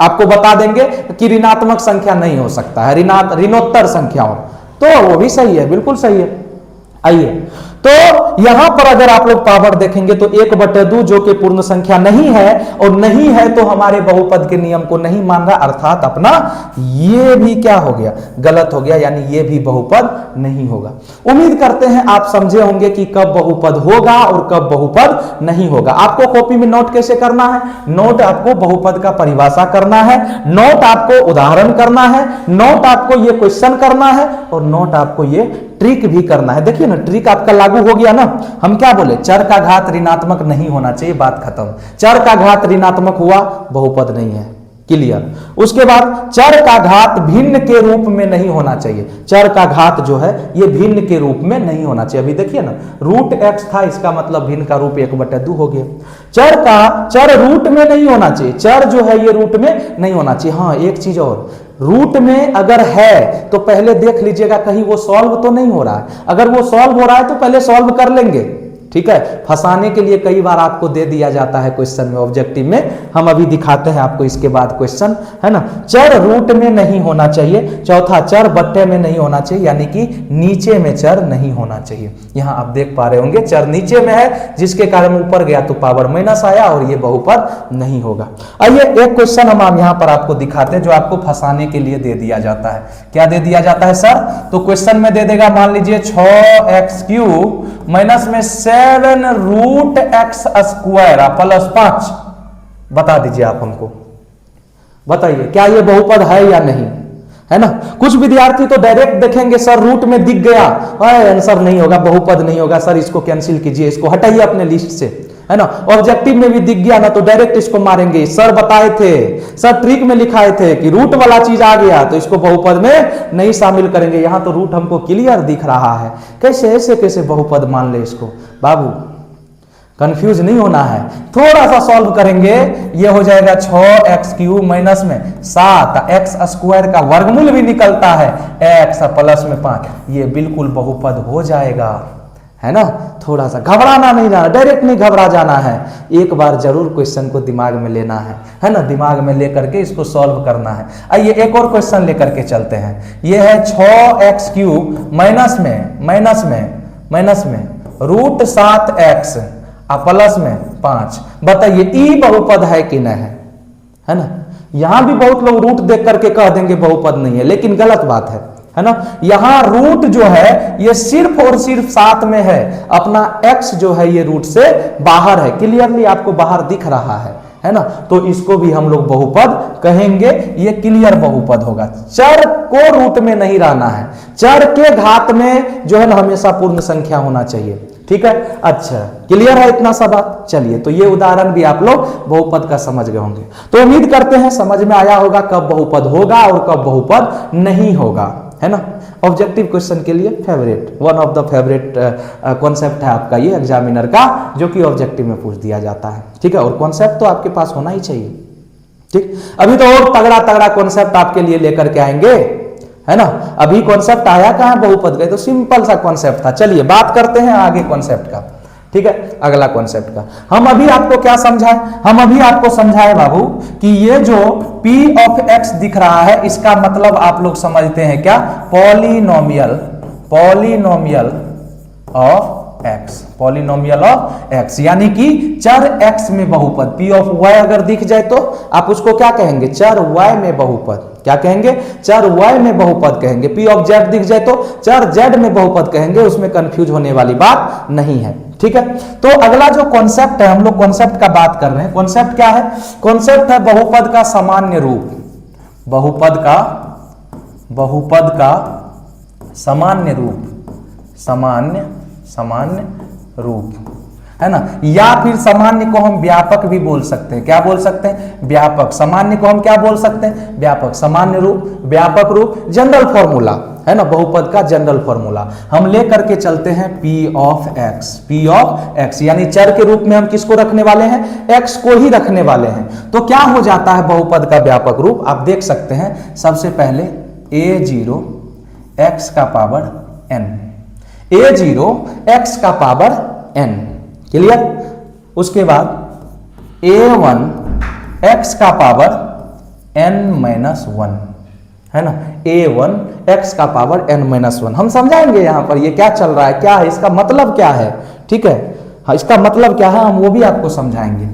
आपको बता देंगे कि ऋणात्मक संख्या नहीं हो सकता है, ऋणोत्तर संख्या हो, तो वो भी सही है, बिल्कुल सही है। आइए, तो यहां पर अगर आप लोग पावर देखेंगे तो 1/2 जो कि पूर्ण संख्या नहीं है, और नहीं है तो हमारे बहुपद के नियम को नहीं मान रहा, अर्थात अपना ये भी क्या हो गया, गलत हो गया, यानी ये भी बहुपद नहीं होगा। उम्मीद करते हैं आप समझे होंगे कि कब बहुपद होगा और कब बहुपद नहीं होगा। आपको कॉपी में नोट कैसे करना है, नोट आपको बहुपद का परिभाषा करना है, नोट आपको उदाहरण करना है, नोट आपको ये क्वेश्चन करना है, और नोट आपको ये ट्रिक भी करना है। देखिए ना, ट्रिक आपका लागू हो गया ना। हम क्या बोले, चर का घात ऋणात्मक नहीं होना चाहिए, बात खत्म। चर का घात ऋणात्मक हुआ, बहुपद नहीं है, क्लियर। उसके बाद चर का घात भिन्न के रूप में नहीं होना चाहिए, चर का घात जो है ये भिन्न के रूप में नहीं होना चाहिए। अभी देखिए ना, रूट एक्स था, इसका मतलब भिन्न का रूप 1/2 हो गया। चर रूट में नहीं होना चाहिए, चर जो है ये रूट में नहीं होना चाहिए। हाँ, एक चीज और, रूट में अगर है तो पहले देख लीजिएगा कहीं वो सॉल्व तो नहीं हो रहा है। अगर वो सॉल्व हो रहा है तो पहले सॉल्व कर लेंगे, ठीक है। फंसाने के लिए कई बार आपको दे दिया जाता है क्वेश्चन में, ऑब्जेक्टिव में। हम अभी दिखाते हैं आपको इसके बाद क्वेश्चन, है ना। चर रूट में नहीं होना चाहिए। चौथा, चर बट्टे में नहीं होना चाहिए, यानी कि नीचे में चर नहीं होना चाहिए। यहां आप देख पा रहे होंगे चर नीचे में है, जिसके कारण ऊपर गया तो पावर माइनस आया, और ये बहुपद नहीं होगा। आइए एक क्वेश्चन हम यहां पर आपको दिखाते हैं जो आपको फंसाने के लिए दे दिया जाता है। क्या दे दिया जाता है सर, तो क्वेश्चन में दे देगा, मान लीजिए 6x³ माइनस में 7 रूट एक्स स्क्वायर प्लस 5। बता दीजिए आप हमको, बताइए क्या ये बहुपद है या नहीं, है ना। कुछ विद्यार्थी तो डायरेक्ट देखेंगे सर रूट में दिख गया, आंसर नहीं होगा, बहुपद नहीं होगा, सर इसको कैंसिल कीजिए, इसको हटाइए अपने लिस्ट से, है ना। ऑब्जेक्टिव में भी दिख गया ना तो डायरेक्ट इसको मारेंगे, सर बताए थे, सर ट्रिक में लिखाए थे कि रूट वाला चीज आ गया तो इसको बहुपद में नहीं शामिल करेंगे। यहां तो रूट हमको क्लियर दिख रहा है, कैसे ऐसे कैसे बहुपद मान ले इसको। बाबू कंफ्यूज नहीं होना है, थोड़ा सा सॉल्व करेंगे, ये हो जाएगा 6x³ माइनस में 7x² का वर्गमूल भी निकलता है, x प्लस में 5, ये बिल्कुल बहुपद हो जाएगा, है ना। थोड़ा सा घबराना नहीं जाना, डायरेक्ट नहीं घबरा जाना है, एक बार जरूर क्वेश्चन को दिमाग में लेना है ना, दिमाग में लेकर के इसको सॉल्व करना है। आइए एक और क्वेश्चन लेकर के चलते हैं। ये है 6x³ माइनस में रूट 7x प्लस में 5। बताइए ई बहुपद है कि नहीं है ना। यहां भी बहुत लोग रूट देख करके कह देंगे बहुपद नहीं है, लेकिन गलत बात है ना। यहां रूट जो है ये सिर्फ और सिर्फ 7 में है, अपना x जो है ये रूट से बाहर है, क्लियरली आपको बाहर दिख रहा है ना। तो इसको भी हम लोग बहुपद कहेंगे, ये क्लियर बहुपद होगा। चर को रूट में नहीं रहना है, चर के घात में जो है ना हमेशा पूर्ण संख्या होना चाहिए, ठीक है। अच्छा क्लियर है इतना सा बात। चलिए तो ये उदाहरण भी आप लोग बहुपद का समझ गए होंगे, तो उम्मीद करते हैं समझ में आया होगा कब बहुपद होगा और कब बहुपद नहीं होगा, है ना। ऑब्जेक्टिव क्वेश्चन के लिए favourite, one of the favourite concept है आपका ये एग्जामिनर का, जो कि ऑब्जेक्टिव में पूछ दिया जाता है, ठीक है। और कॉन्सेप्ट तो आपके पास होना ही चाहिए, ठीक। अभी तो और तगड़ा तगड़ा कॉन्सेप्ट आपके लिए लेकर के आएंगे, है ना। अभी कॉन्सेप्ट आया कहां, बहुपद गए तो सिंपल सा कॉन्सेप्ट था। चलिए बात करते हैं आगे कॉन्सेप्ट का, ठीक है, अगला कॉन्सेप्ट का हम अभी आपको क्या समझाए, हम अभी आपको समझाए बाबू कि ये जो p ऑफ x दिख रहा है इसका मतलब आप लोग समझते हैं क्या, polynomial, polynomial of x, polynomial of x, यानी कि चर x में बहुपद p ऑफ y अगर दिख जाए तो आप उसको क्या कहेंगे, चर y में बहुपद, क्या कहेंगे, चर y में बहुपद कहेंगे। p ऑफ z दिख जाए तो चर z में बहुपद कहेंगे, उसमें कंफ्यूज होने वाली बात नहीं है, ठीक है। तो अगला जो कॉन्सेप्ट है, हम लोग कॉन्सेप्ट का बात कर रहे हैं। कॉन्सेप्ट क्या है, कॉन्सेप्ट है बहुपद का सामान्य रूप, बहुपद का सामान्य रूप, सामान्य रूप है ना, या फिर सामान्य को हम व्यापक भी बोल सकते हैं, क्या बोल सकते हैं, व्यापक। सामान्य को हम क्या बोल सकते हैं, व्यापक। सामान्य रूप, व्यापक रूप, जनरल फॉर्मूला है ना, बहुपद का जनरल फॉर्मूला हम ले करके चलते हैं p of x, p of x, यानी चर के रूप में हम किसको रखने वाले हैं, x को ही रखने वाले हैं। तो क्या हो जाता है बहुपद का व्यापक रूप, आप देख सकते हैं। सबसे पहले a0 x का पावर n, a0 x का पावर n, क्लियर। उसके बाद a1 x का पावर n-1 है ना, a1 x का पावर n-1 हम समझाएंगे यहाँ पर ये क्या चल रहा है, क्या है इसका मतलब क्या है, ठीक है। हाँ, इसका मतलब क्या है हम वो भी आपको समझाएंगे।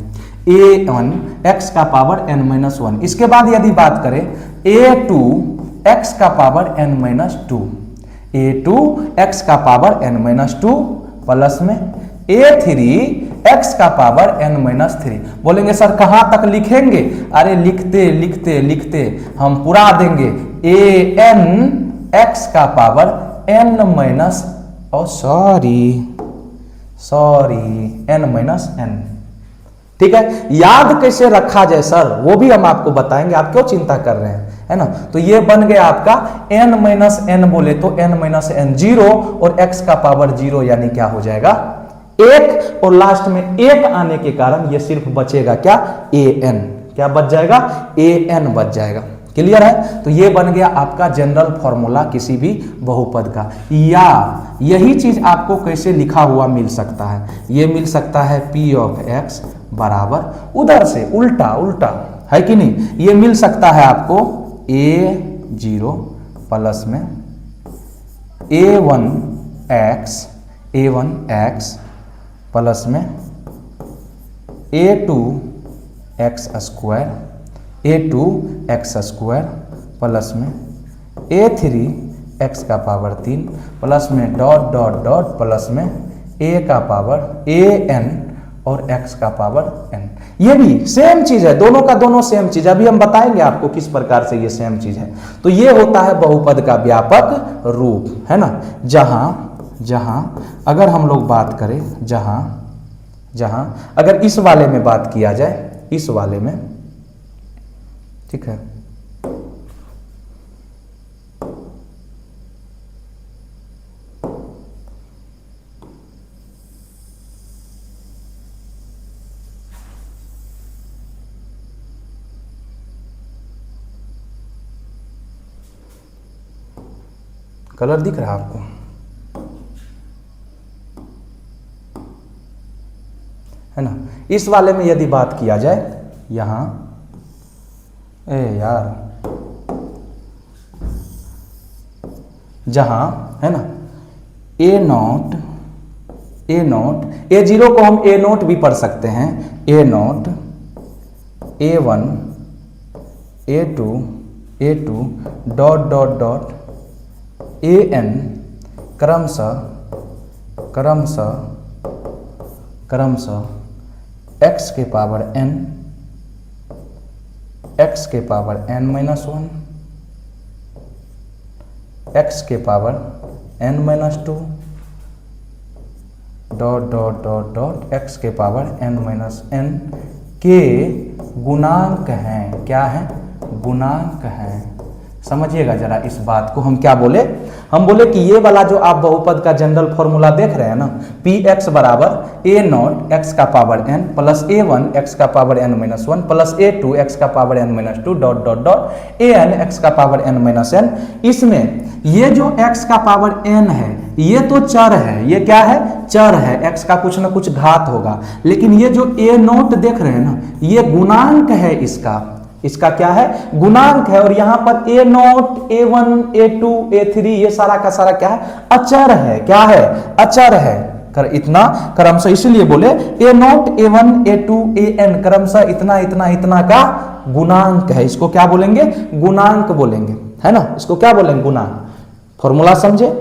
a1 x का पावर n-1, इसके बाद यदि बात करें a2 x का पावर n-2, a2 x का पावर n-2 प्लस में a3 x का पावर n-3। बोलेंगे सर कहां तक लिखेंगे, अरे लिखते लिखते लिखते हम पुरा देंगे। an x का पावर n- n-n, ठीक है। याद कैसे रखा जाए सर वो भी हम आपको बताएंगे, आप क्यों चिंता कर रहे हैं, है ना। तो ये बन गया आपका n-n, बोले तो n-n 0 और x का पावर 0, यानी क्या हो जाएगा 1, और लास्ट में 1 आने के कारण ये सिर्फ बचेगा क्या, an, क्या बच जाएगा, an बच जाएगा। क्लियर है। तो ये बन गया आपका जनरल फॉर्मूला किसी भी बहुपद का। या यही चीज आपको कैसे लिखा हुआ मिल सकता है, ये मिल सकता है p ऑफ x बराबर उधर से उल्टा उल्टा, है कि नहीं, ये मिल सकता है आपको a0 प्लस में a1x प्लस में a2x स्क्वायर प्लस में a3x का पावर 3 प्लस में डॉट डॉट डॉट प्लस में a का पावर an और x का पावर n। ये भी सेम चीज है, दोनों का दोनों सेम चीज, अभी हम बताएंगे आपको किस प्रकार से ये सेम चीज है। तो ये होता है बहुपद का व्यापक रूप, है ना। जहां अगर हम लोग बात करें, जहां अगर इस वाले में बात किया जाए, इस वाले में, ठीक है, कलर दिख रहा है आपको, है ना। इस वाले में यदि बात किया जाए, यहां जहां है ना a0 a0 को हम a0 भी पढ़ सकते हैं, a0 a1 a2 dot dot dot an क्रमशः x के पावर n, x के पावर n-1, x के power n-2 dot dot dot dot x के पावर n-n के गुणांक हैं, क्या है, गुणांक हैं। समझिएगा जरा इस बात को। हम क्या बोले, हम बोले कि ये वाला जो आप बहुपद का जनरल फॉर्मूला देख रहे हैं ना, पी एक्स बराबर ए नॉट एक्स का power n plus a one x का power n minus one plus a two x का power n minus two dot dot dot a n x का power n minus n. इसमें ये जो x का power N है ये तो चर है, ये क्या है, चर है, एक्स का कुछ ना कुछ घात होगा। लेकिन ये जो ए नॉट देख रहे हैं ना, ये गुणांक है इसका क्या है, गुणांक है। और यहां पर a naught a one a two a three ये सारा का सारा क्या है, अचर है। क्या है, अचर है। इतना क्रमशः इसलिए बोले a naught a one a two a n क्रमशः इतना इतना इतना का गुणांक है। इसको क्या बोलेंगे, गुणांक बोलेंगे, है ना। इसको क्या बोलेंगे, गुणांक। फॉर्मूला समझे,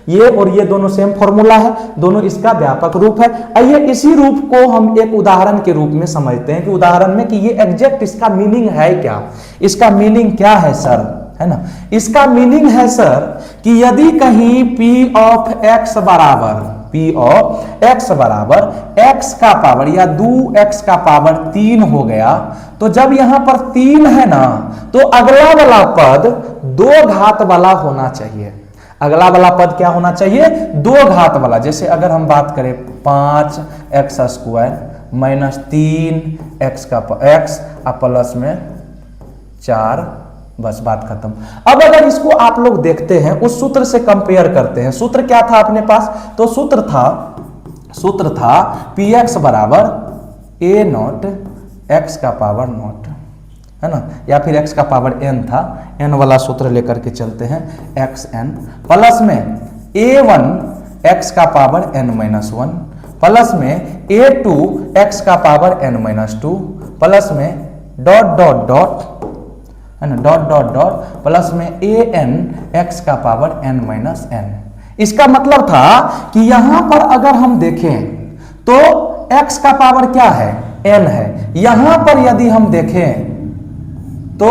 ये और ये दोनों सेम फॉर्मूला है, दोनों इसका व्यापक रूप है। आइए इसी रूप को हम एक उदाहरण के रूप में समझते हैं कि उदाहरण में कि ये एग्जैक्ट इसका मीनिंग है क्या, इसका मीनिंग क्या है सर, है ना। इसका मीनिंग है सर कि यदि कहीं p ऑफ x बराबर x का पावर या 2x का पावर 3 हो गया, तो जब यहां पर 3 है ना, तो अगला वाला पद 2 घात वाला होना चाहिए। अगला वाला पद क्या होना चाहिए, 2 घात वाला। जैसे अगर हम बात करें 5x स्क्वायर माइनस 3x का x प्लस में 4, बस बात खत्म। अब अगर इसको आप लोग देखते हैं, उस सूत्र से कंपेयर करते हैं। सूत्र क्या था अपने पास, तो सूत्र था पी एक्स बराबर ए नॉट एक्स का पावर नॉट, है ना, या फिर x का पावर n था, n वाला सूत्र लेकर के चलते हैं, एक्स एन प्लस में a1 x का power n minus one plus में a2 x का power n minus two plus में डॉट डॉट डॉट, है ना, डॉट डॉट डॉट प्लस में an x का पावर n माइनस n। इसका मतलब था कि यहां पर अगर हम देखें तो x का पावर क्या है, n है। यहां पर यदि हम देखें तो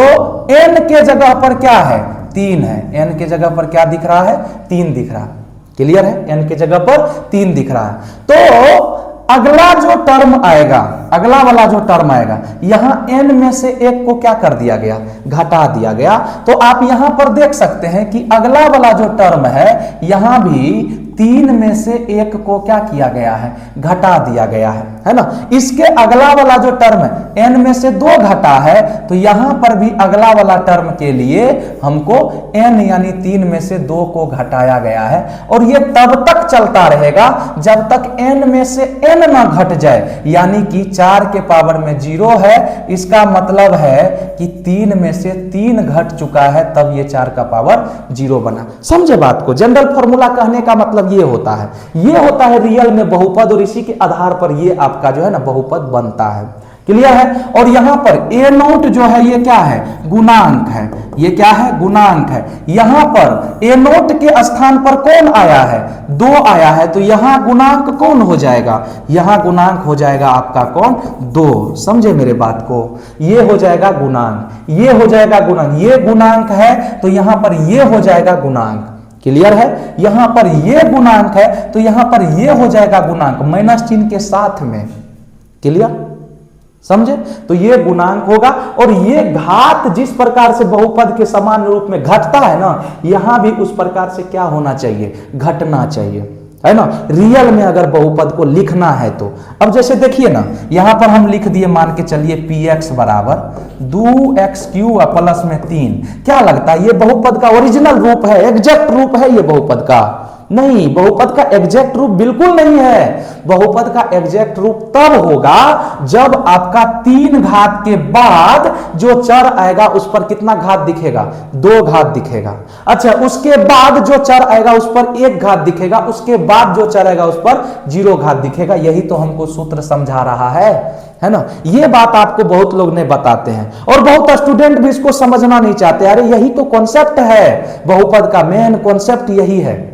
n के जगह पर क्या है, 3 है। n के जगह पर क्या दिख रहा है, 3 दिख रहा है। क्लियर है, n के जगह पर 3 दिख रहा है। तो अगला जो टर्म आएगा, अगला वाला जो टर्म आएगा, यहां n में से एक को क्या कर दिया गया, घटा दिया गया। तो आप यहां पर देख सकते हैं कि अगला वाला जो टर्म है, यहां भी 3 में से एक को क्या किया गया है, घटा दिया गया है ना। इसके अगला वाला जो टर्म है, n में से 2 घटा है, तो यहां पर भी अगला वाला टर्म के लिए हमको n यानी 3 में से 2 को घटाया गया है। और ये तब तक चलता रहेगा जब तक n में से n ना घट जाए, यानी कि 4 के पावर में 0 है। इसका मतलब है कि 3 में से 3 घट चुका है, तब ये 4 का पावर 0 बना। समझे बात को, जनरल फॉर्मूला कहने का मतलब ये होता है, ये होता है रियल में बहुपद, और इसी के आधार पर ये आपका जो है ना बहुपद बनता है। क्लियर है। और यहां पर ए नोट जो है ये क्या है, गुणांक है। ये क्या है, गुणांक है। यहां पर ए नोट के स्थान पर कौन आया है, 2 आया है, तो यहां गुणांक कौन हो जाएगा, यहां गुणांक हो जाएगा आपका कौन, 2। समझे मेरे बात को, ये हो जाएगा गुणांक, ये हो जाएगा गुणांक, ये गुणांक है तो यहां पर ये हो जाएगा गुणांक। क्लियर है, यहां पर ये गुणांक है तो यहां पर ये हो जाएगा गुणांक माइनस चिन्ह के साथ में। क्लियर, समझे, तो ये गुणांक होगा। और ये घात जिस प्रकार से बहुपद के समान रूप में घटता है ना, यहां भी उस प्रकार से क्या होना चाहिए, घटना चाहिए, है ना, रियल में अगर बहुपद को लिखना है तो। अब जैसे देखिए ना, यहां पर हम लिख दिए, मान के चलिए पी एक्स बराबर 2x क्यू प्लस में 3। क्या लगता है ये बहुपद का ओरिजिनल रूप है, एग्जैक्ट रूप है ये बहुपद का? नहीं, बहुपद का एग्जैक्ट रूप बिल्कुल नहीं है। बहुपद का एग्जैक्ट रूप तब होगा जब आपका 3 घात के बाद जो चर आएगा उस पर कितना घात दिखेगा, 2 घात दिखेगा। अच्छा, उसके बाद जो चर आएगा उस पर 1 घात दिखेगा, उसके बाद जो चर आएगा उस पर 0 घात दिखेगा। यही तो हमको सूत्र समझा रहा है ना। ये बात आपको बहुत लोग ने बताते हैं और बहुत स्टूडेंट भी इसको समझना नहीं चाहते। अरे यही तो कॉन्सेप्ट है बहुपद का, मेन कॉन्सेप्ट यही है।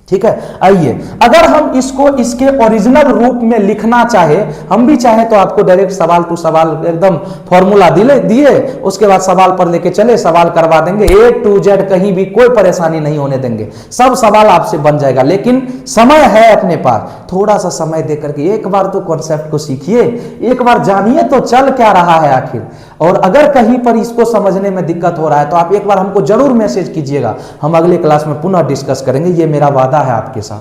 ठीक है, आइए अगर हम इसको इसके ओरिजिनल रूप में लिखना चाहे, हम भी चाहे तो आपको डायरेक्ट सवाल टू सवाल एकदम फॉर्मूला दिए, उसके बाद सवाल पर लेके चले, सवाल करवा देंगे A to Z, कहीं भी कोई परेशानी नहीं होने देंगे, सब सवाल आपसे बन जाएगा। लेकिन समय है अपने पास, थोड़ा सा समय देकर के एक बार तो कॉन्सेप्ट को सीखिए, एक बार जानिए तो चल क्या रहा है आखिर। और अगर कहीं पर इसको समझने में दिक्कत हो रहा है तो आप एक बार हमको जरूर मैसेज कीजिएगा, हम अगले क्लास में पुनः डिस्कस करेंगे, ये मेरा वादा है आपके साथ,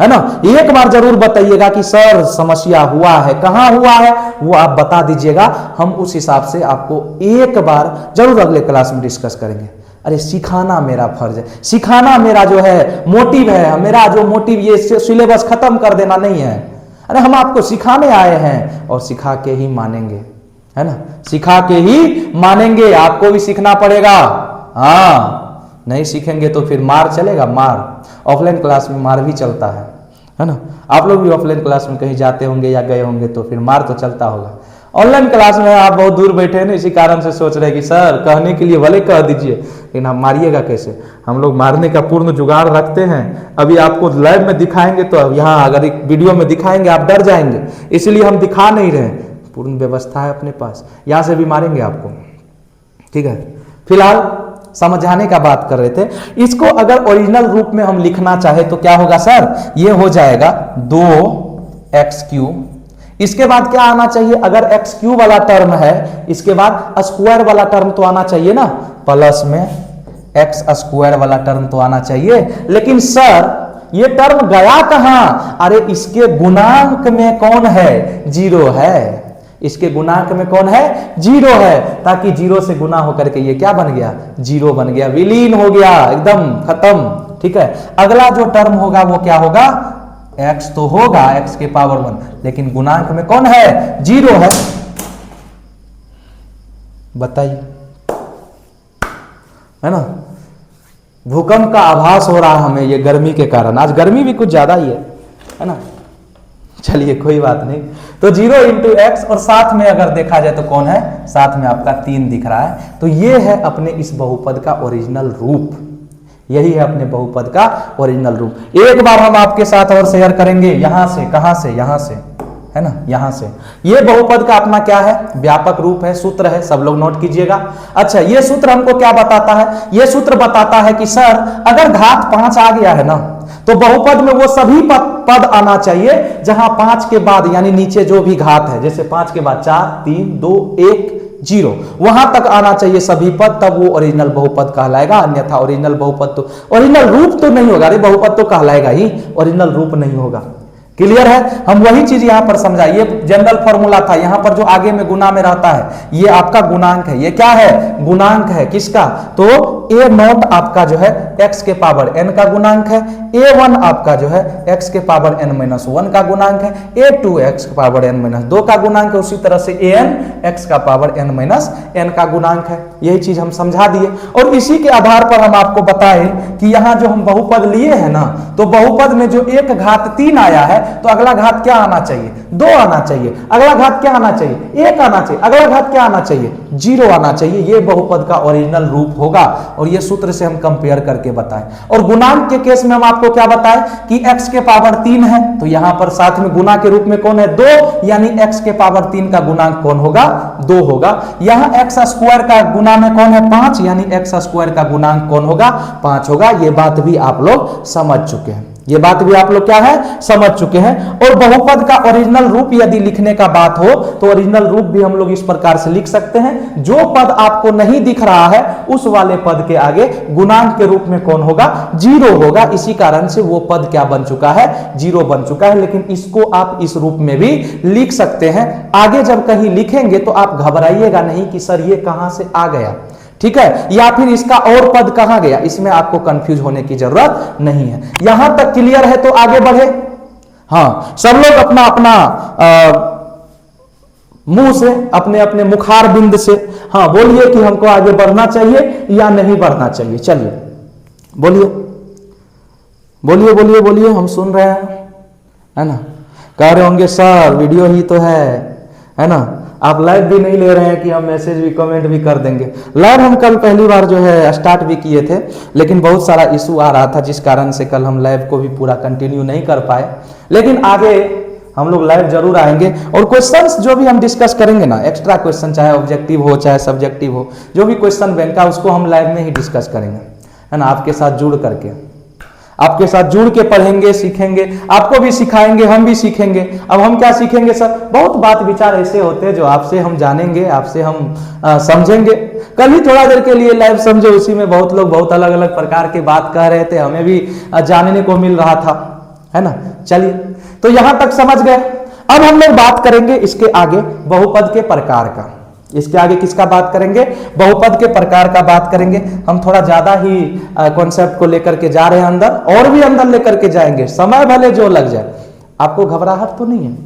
है ना। एक बार जरूर बताइएगा कि सर समस्या हुआ है, कहाँ हुआ है वो आप बता दीजिएगा, हम उस हिसाब से आपको एक बार जरूर अगले क्लास में डिस्कस करेंगे। अरे सिखाना मेरा फर्ज है, सिखाना मेरा जो है मोटिव है, मेरा जो मोटिव ये सिलेबस खत्म कर देना नहीं है। अरे हम आपको सिखाने आए हैं और सिखा के ही मानेंगे, है ना, सिखा के ही मानेंगे। आपको भी सीखना पड़ेगा, हाँ, नहीं सीखेंगे तो फिर मार चलेगा, मार। ऑफलाइन क्लास में मार भी चलता है ना। आप लोग भी ऑफलाइन क्लास में कहीं जाते होंगे या गए होंगे तो फिर मार तो चलता होगा। ऑनलाइन क्लास में आप बहुत दूर बैठे हैं ना, इसी कारण से सोच रहे हैं कि सर कहने के लिए भले कह दीजिए, लेकिन आप मारिएगा कैसे। हम लोग मारने का पूर्ण जुगाड़ रखते हैं। अभी आपको लाइव में दिखाएंगे तो अब यहाँ अगर एक वीडियो में दिखाएंगे आप डर जाएंगे, इसलिए हम दिखा नहीं रहे। पूर्ण व्यवस्था है अपने पास, यहाँ से भी मारेंगे आपको, ठीक है। फिलहाल समझाने का बात कर रहे थे। इसको अगर ओरिजिनल रूप में हम लिखना चाहे तो क्या होगा सर, ये हो जाएगा 2x3। इसके बाद क्या आना चाहिए, अगर x³ वाला टर्म है इसके बाद स्क्वायर वाला टर्म तो आना चाहिए ना, प्लस में x² वाला टर्म तो आना चाहिए। लेकिन सर ये टर्म गया कहां, अरे इसके गुणांक में कौन है, 0 है। इसके गुणांक में कौन है, 0 है, ताकि 0 से गुना होकर के ये क्या बन गया, 0 बन गया, विलीन हो गया, एकदम खत्म, ठीक है। अगला जो टर्म होगा वो क्या होगा, x तो होगा x के पावर 1, लेकिन गुणांक में कौन है, 0 है। बताइए, है ना। भूकंप का आभास हो रहा है हमें ये गर्मी के कारण, आज गर्मी भी कुछ ज्यादा ही है ना। चलिए कोई बात नहीं। तो 0 × x और साथ में अगर देखा जाए तो कौन है, साथ में आपका 3 दिख रहा है। तो ये है अपने इस बहुपद का ओरिजिनल रूप, यही है अपने बहुपद का ओरिजिनल रूप। एक बार हम आपके साथ और शेयर करेंगे, यहां से, कहां से, यहां से, है ना, यहां से। ये बहुपद का अपना क्या है, व्यापक रूप है, सूत्र है, सब लोग नोट कीजिएगा। अच्छा, ये सूत्र हमको क्या बताता है, ये सूत्र बताता है कि सर अगर घात 5 आ गया है ना तो बहुपद में वो सभी पद आना चाहिए जहां 5 के बाद, यानी नीचे जो भी घात है, जैसे 5 के बाद 4, 3, 2, 1, 0, वहां तक आना चाहिए सभी पद, तब वो ओरिजिनल बहुपद कहलाएगा। अन्यथा ओरिजिनल बहुपद तो, ओरिजिनल रूप तो नहीं होगा, अरे बहुपद तो कहलाएगा ही, ओरिजिनल रूप नहीं होगा। क्लियर है, हम वही चीज यहां पर समझाए। ये जनरल फॉर्मूला था, यहां पर जो आगे में गुना में रहता है ये आपका गुणांक है। ये क्या है, गुणांक है, किसका, तो a0 आपका जो है x के पावर n का गुणांक है, a1 आपका जो है x के पावर n-1 का गुणांक है, a2 x के पावर n-2 का गुणांक है, उसी तरह से an x का पावर n-n का गुणांक है। यही चीज हम समझा दिए और इसी के आधार पर हम आपको बताएं कि यहाँ जो हम बहुपद लिए हैं ना, तो बहुपद में जो 1 घात 3 आया है तो अगला घात क्या आना चाहिए, 2 आना चाहिए। अगला घात क्या आना चाहिए, 1 आना चाहिए। अगला घात क्या आना चाहिए, 0 आना चाहिए। ये बहुपद का ओरिजिनल रूप होगा और ये सूत्र से हम कंपेयर करके बताएं। और गुणांक के केस में हम आपको क्या बताएं कि x के पावर 3 है तो यहां पर साथ में गुना के रूप में कौन है, 2, यानी x के पावर 3 का गुणांक कौन होगा, 2 होगा। यहां x² का गुना में कौन है, 5, यानी x² का गुणांक कौन होगा, 5 होगा। ये बात भी आप लोग समझ चुके हैं, ये बात भी आप लोग क्या है, समझ चुके हैं। और बहुपद का ओरिजिनल रूप यदि लिखने का बात हो तो ओरिजिनल रूप भी हम लोग इस प्रकार से लिख सकते हैं, जो पद आपको नहीं दिख रहा है उस वाले पद के आगे गुणांक के रूप में कौन होगा, 0 होगा। इसी कारण से वो पद क्या बन चुका है, 0 बन चुका है। लेकिन इसको आप इस रूप में भी लिख सकते हैं। आगे जब कहीं लिखेंगे तो आप घबराइएगा नहीं कि सर ये कहां से आ गया, ठीक है, या फिर इसका और पद कहां गया, इसमें आपको कंफ्यूज होने की जरूरत नहीं है। यहां तक क्लियर है तो आगे बढ़े। हाँ, सब लोग अपना अपना मुंह से, अपने अपने मुखार बिंद से हाँ बोलिए कि हमको आगे बढ़ना चाहिए या नहीं बढ़ना चाहिए। चलिए बोलिए बोलिए बोलिए बोलिए, हम सुन रहे हैं, है ना। कह रहे होंगे सर वीडियो ही तो है ना, आप लाइव भी नहीं ले रहे हैं कि हम मैसेज भी कमेंट भी कर देंगे। लाइव हम कल पहली बार जो है स्टार्ट भी किए थे, लेकिन बहुत सारा इशू आ रहा था जिस कारण से कल हम लाइव को भी पूरा कंटिन्यू नहीं कर पाए। लेकिन आगे हम लोग लाइव जरूर आएंगे और क्वेश्चंस जो भी हम डिस्कस करेंगे ना, एक्स्ट्रा क्वेश्चन चाहे ऑब्जेक्टिव हो चाहे सब्जेक्टिव हो, जो भी क्वेश्चन बैंक का उसको हम लाइव में ही डिस्कस करेंगे, है ना, आपके साथ जुड़ करके। आपके साथ जुड़ के पढ़ेंगे, सीखेंगे, आपको भी सिखाएंगे, हम भी सीखेंगे। अब हम क्या सीखेंगे सर? बहुत बात विचार ऐसे होते हैं जो आपसे हम जानेंगे, आपसे हम समझेंगे। कल ही थोड़ा देर के लिए लाइव समझे, उसी में बहुत लोग बहुत अलग अलग प्रकार की बात कह रहे थे, हमें भी जानने को मिल रहा था, है ना। चलिए, तो यहां तक समझ गए। अब हम लोग बात करेंगे इसके आगे बहुपद के प्रकार का। इसके आगे किसका बात करेंगे? बहुपद के प्रकार का बात करेंगे। हम थोड़ा ज्यादा ही कॉन्सेप्ट को लेकर के जा रहे हैं अंदर, और भी अंदर लेकर के जाएंगे, समय भले जो लग जाए। आपको घबराहट तो नहीं है,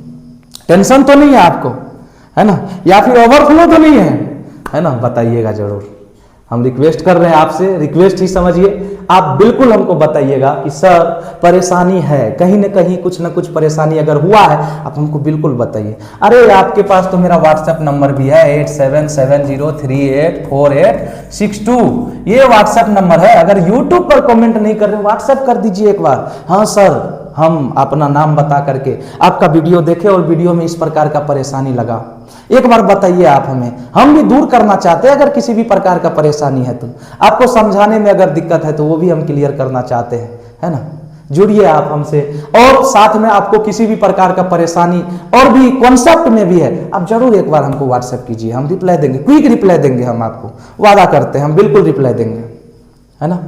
टेंशन तो नहीं है आपको, है ना, या फिर ओवरफ्लो तो नहीं है ना? बताइएगा जरूर। हम रिक्वेस्ट कर रहे हैं आपसे, रिक्वेस्ट ही समझिए। आप बिल्कुल हमको बताइएगा कि सर परेशानी है, कहीं ना कहीं कुछ ना कुछ परेशानी अगर हुआ है, आप हमको बिल्कुल बताइए। अरे आपके पास तो मेरा व्हाट्सएप नंबर भी है 8770384862, ये व्हाट्सएप नंबर है। अगर यूट्यूब पर कमेंट नहीं कर रहे, व्हाट्सएप कर दीजिए एक बार। हाँ सर, हम अपना नाम बता करके आपका वीडियो देखे और वीडियो में इस प्रकार का परेशानी लगा, एक बार बताइए आप हमें। हम भी दूर करना चाहते हैं, अगर किसी भी प्रकार का परेशानी है तो आपको समझाने में अगर दिक्कत है तो वो भी हम क्लियर करना चाहते हैं, है ना। जुड़िए आप हमसे, और साथ में आपको किसी भी प्रकार का परेशानी और भी कॉन्सेप्ट में भी है, आप जरूर एक बार हमको व्हाट्सएप कीजिए, हम रिप्लाई देंगे, क्विक रिप्लाई देंगे। हम आपको वादा करते हैं, हम बिल्कुल रिप्लाई देंगे, है ना।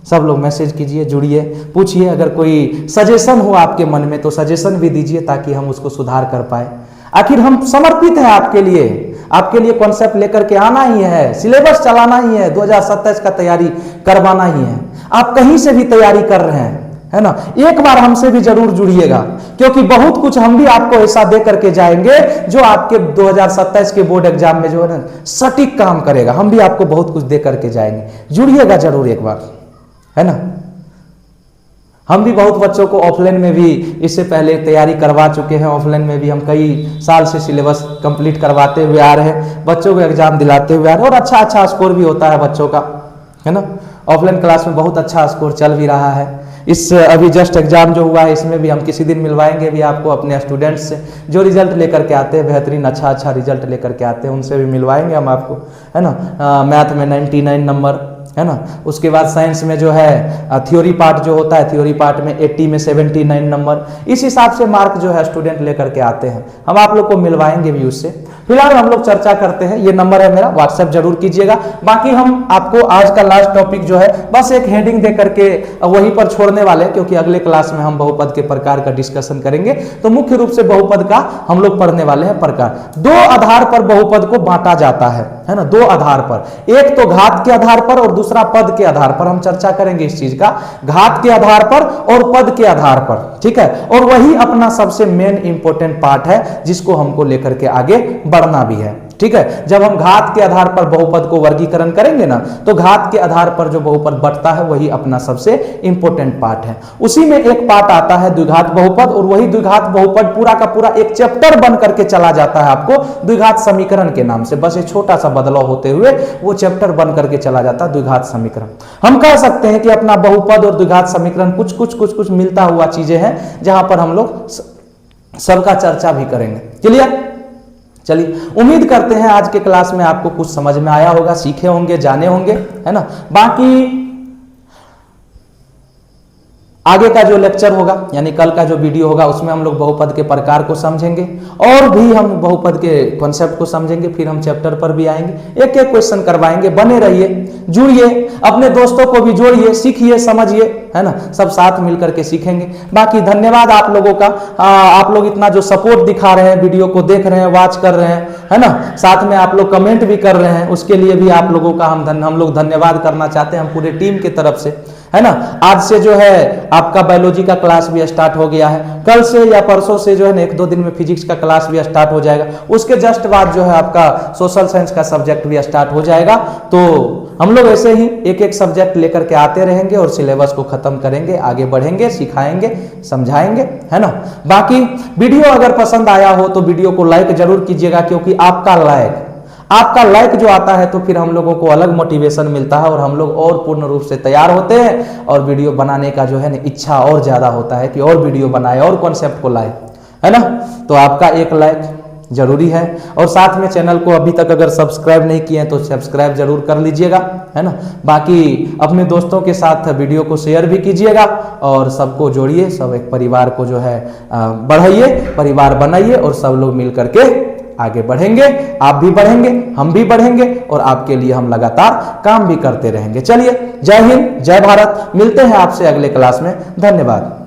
सब लोग मैसेज कीजिए, जुड़िए, पूछिए। अगर कोई सजेशन हो आपके मन में तो सजेशन भी दीजिए, ताकि हम उसको सुधार कर पाए। आखिर हम समर्पित हैं आपके लिए कॉन्सेप्ट लेकर के आना ही है, सिलेबस चलाना ही है, 2027 का तैयारी करवाना ही है। आप कहीं से भी तैयारी कर रहे हैं, है ना, एक बार हमसे भी जरूर जुड़िएगा, क्योंकि बहुत कुछ हम भी आपको ऐसा दे करके जाएंगे जो आपके 2027 के बोर्ड एग्जाम में जो है ना सटीक काम करेगा। हम भी आपको बहुत कुछ दे करके जाएंगे, जुड़िएगा जरूर एक बार, है ना। हम भी बहुत बच्चों को ऑफलाइन में भी इससे पहले तैयारी करवा चुके हैं, ऑफलाइन में भी हम कई साल से सिलेबस कंप्लीट करवाते हुए आ रहे हैं, बच्चों को एग्जाम दिलाते हुए आ रहे हैं, और अच्छा स्कोर भी होता है बच्चों का, है ना। ऑफलाइन क्लास में बहुत अच्छा स्कोर चल भी रहा है। इस अभी जस्ट एग्जाम जो हुआ है, इसमें भी हम किसी दिन मिलवाएंगे भी आपको अपने स्टूडेंट्स से, जो रिजल्ट लेकर के आते हैं, बेहतरीन अच्छा रिजल्ट लेकर के आते हैं, उनसे भी मिलवाएंगे हम आपको, है ना। मैथ में 99 नंबर, है ना। उसके बाद साइंस में जो है थ्योरी पार्ट जो होता है, थ्योरी पार्ट में 80 में 79 नंबर, इस हिसाब से मार्क जो है स्टूडेंट लेकर के आते हैं। हम आप लोग को मिलवाएंगे भी उससे। फिलहाल हम लोग चर्चा करते हैं, ये नंबर है मेरा, व्हाट्सएप जरूर कीजिएगा। बाकी हम आपको आज का लास्ट टॉपिक जो है बस एक हेडिंग दे करके वहीं पर छोड़ने वाले हैं, क्योंकि अगले क्लास में हम बहुपद के प्रकार का डिस्कशन करेंगे। तो मुख्य रूप से बहुपद का हम लोग पढ़ने वाले हैं प्रकार। दो आधार पर बहुपद को बांटा जाता है ना, दो आधार पर, एक तो घात के आधार पर और दूसरा पद के आधार पर। हम चर्चा करेंगे इस चीज का, घात के आधार पर और पद के आधार पर, ठीक है। और वही अपना सबसे मेन इंपॉर्टेंट पार्ट है, जिसको हमको लेकर के आगे बढ़ना भी है, ठीक है। जब हम घात के आधार पर बहुपद को वर्गीकरण करेंगे ना, तो घात के आधार पर जो बहुपद बढ़ता है वही अपना सबसे इंपॉर्टेंट पार्ट है। उसी में एक पार्ट आता है द्विघात बहुपद, और वही द्विघात बहुपद पूरा का पूरा एक चैप्टर बन करके चला जाता है आपको द्विघात समीकरण के नाम से। बस एक छोटा सा बदलाव होते हुए वो चैप्टर बन करके चला जाता है द्विघात समीकरण। हम कह सकते हैं कि अपना बहुपद और द्विघात समीकरण कुछ मिलता हुआ चीजें हैं, जहां पर हम लोग सबका चर्चा भी करेंगे। क्लियर? चलिए, उम्मीद करते हैं आज के क्लास में आपको कुछ समझ में आया होगा, सीखे होंगे, जाने होंगे, है ना। बाकी आगे का जो लेक्चर होगा, यानी कल का जो वीडियो होगा, उसमें हम लोग बहुपद के प्रकार को समझेंगे, और भी हम बहुपद के कॉन्सेप्ट को समझेंगे। फिर हम चैप्टर पर भी आएंगे, एक एक क्वेश्चन करवाएंगे। बने रहिए, जुड़िए, अपने दोस्तों को भी जोड़िए, सीखिए, समझिए, है ना। सब साथ मिलकर के सीखेंगे। बाकी धन्यवाद आप लोगों का, आप लोग इतना जो सपोर्ट दिखा रहे हैं, वीडियो को देख रहे हैं, वॉच कर रहे हैं, है ना। साथ में आप लोग कमेंट भी कर रहे हैं, उसके लिए भी आप लोगों का हम लोग धन्यवाद करना चाहते हैं, हम पूरे टीम की तरफ से, है ना। आज से जो है आपका बायोलॉजी का क्लास भी स्टार्ट हो गया है, कल से या परसों से जो है ना 1-2 दिन में फिजिक्स का क्लास भी स्टार्ट हो जाएगा। उसके जस्ट बाद जो है आपका सोशल साइंस का सब्जेक्ट भी स्टार्ट हो जाएगा। तो हम लोग ऐसे ही एक एक सब्जेक्ट लेकर के आते रहेंगे और सिलेबस को खत्म करेंगे, आगे बढ़ेंगे, सिखाएंगे, समझाएंगे, है ना। बाकी वीडियो अगर पसंद आया हो तो वीडियो को लाइक जरूर कीजिएगा, क्योंकि आपका लाइक जो आता है तो फिर हम लोगों को अलग मोटिवेशन मिलता है, और हम लोग और पूर्ण रूप से तैयार होते हैं, और वीडियो बनाने का जो है ना इच्छा और ज्यादा होता है कि और वीडियो बनाए और कॉन्सेप्ट को लाए, है ना। तो आपका एक लाइक, जरूरी है। और साथ में चैनल को अभी तक अगर सब्सक्राइब नहीं किए हैं तो सब्सक्राइब जरूर कर लीजिएगा, है ना। बाकी अपने दोस्तों के साथ वीडियो को शेयर भी कीजिएगा और सबको जोड़िए, सब एक परिवार को जो है बढ़ाइए, परिवार बनाइए और सब लोग मिल करके आगे बढ़ेंगे। आप भी बढ़ेंगे, हम भी बढ़ेंगे और आपके लिए हम लगातार काम भी करते रहेंगे। चलिए, जय हिंद, जय भारत। मिलते हैं आपसे अगले क्लास में। धन्यवाद।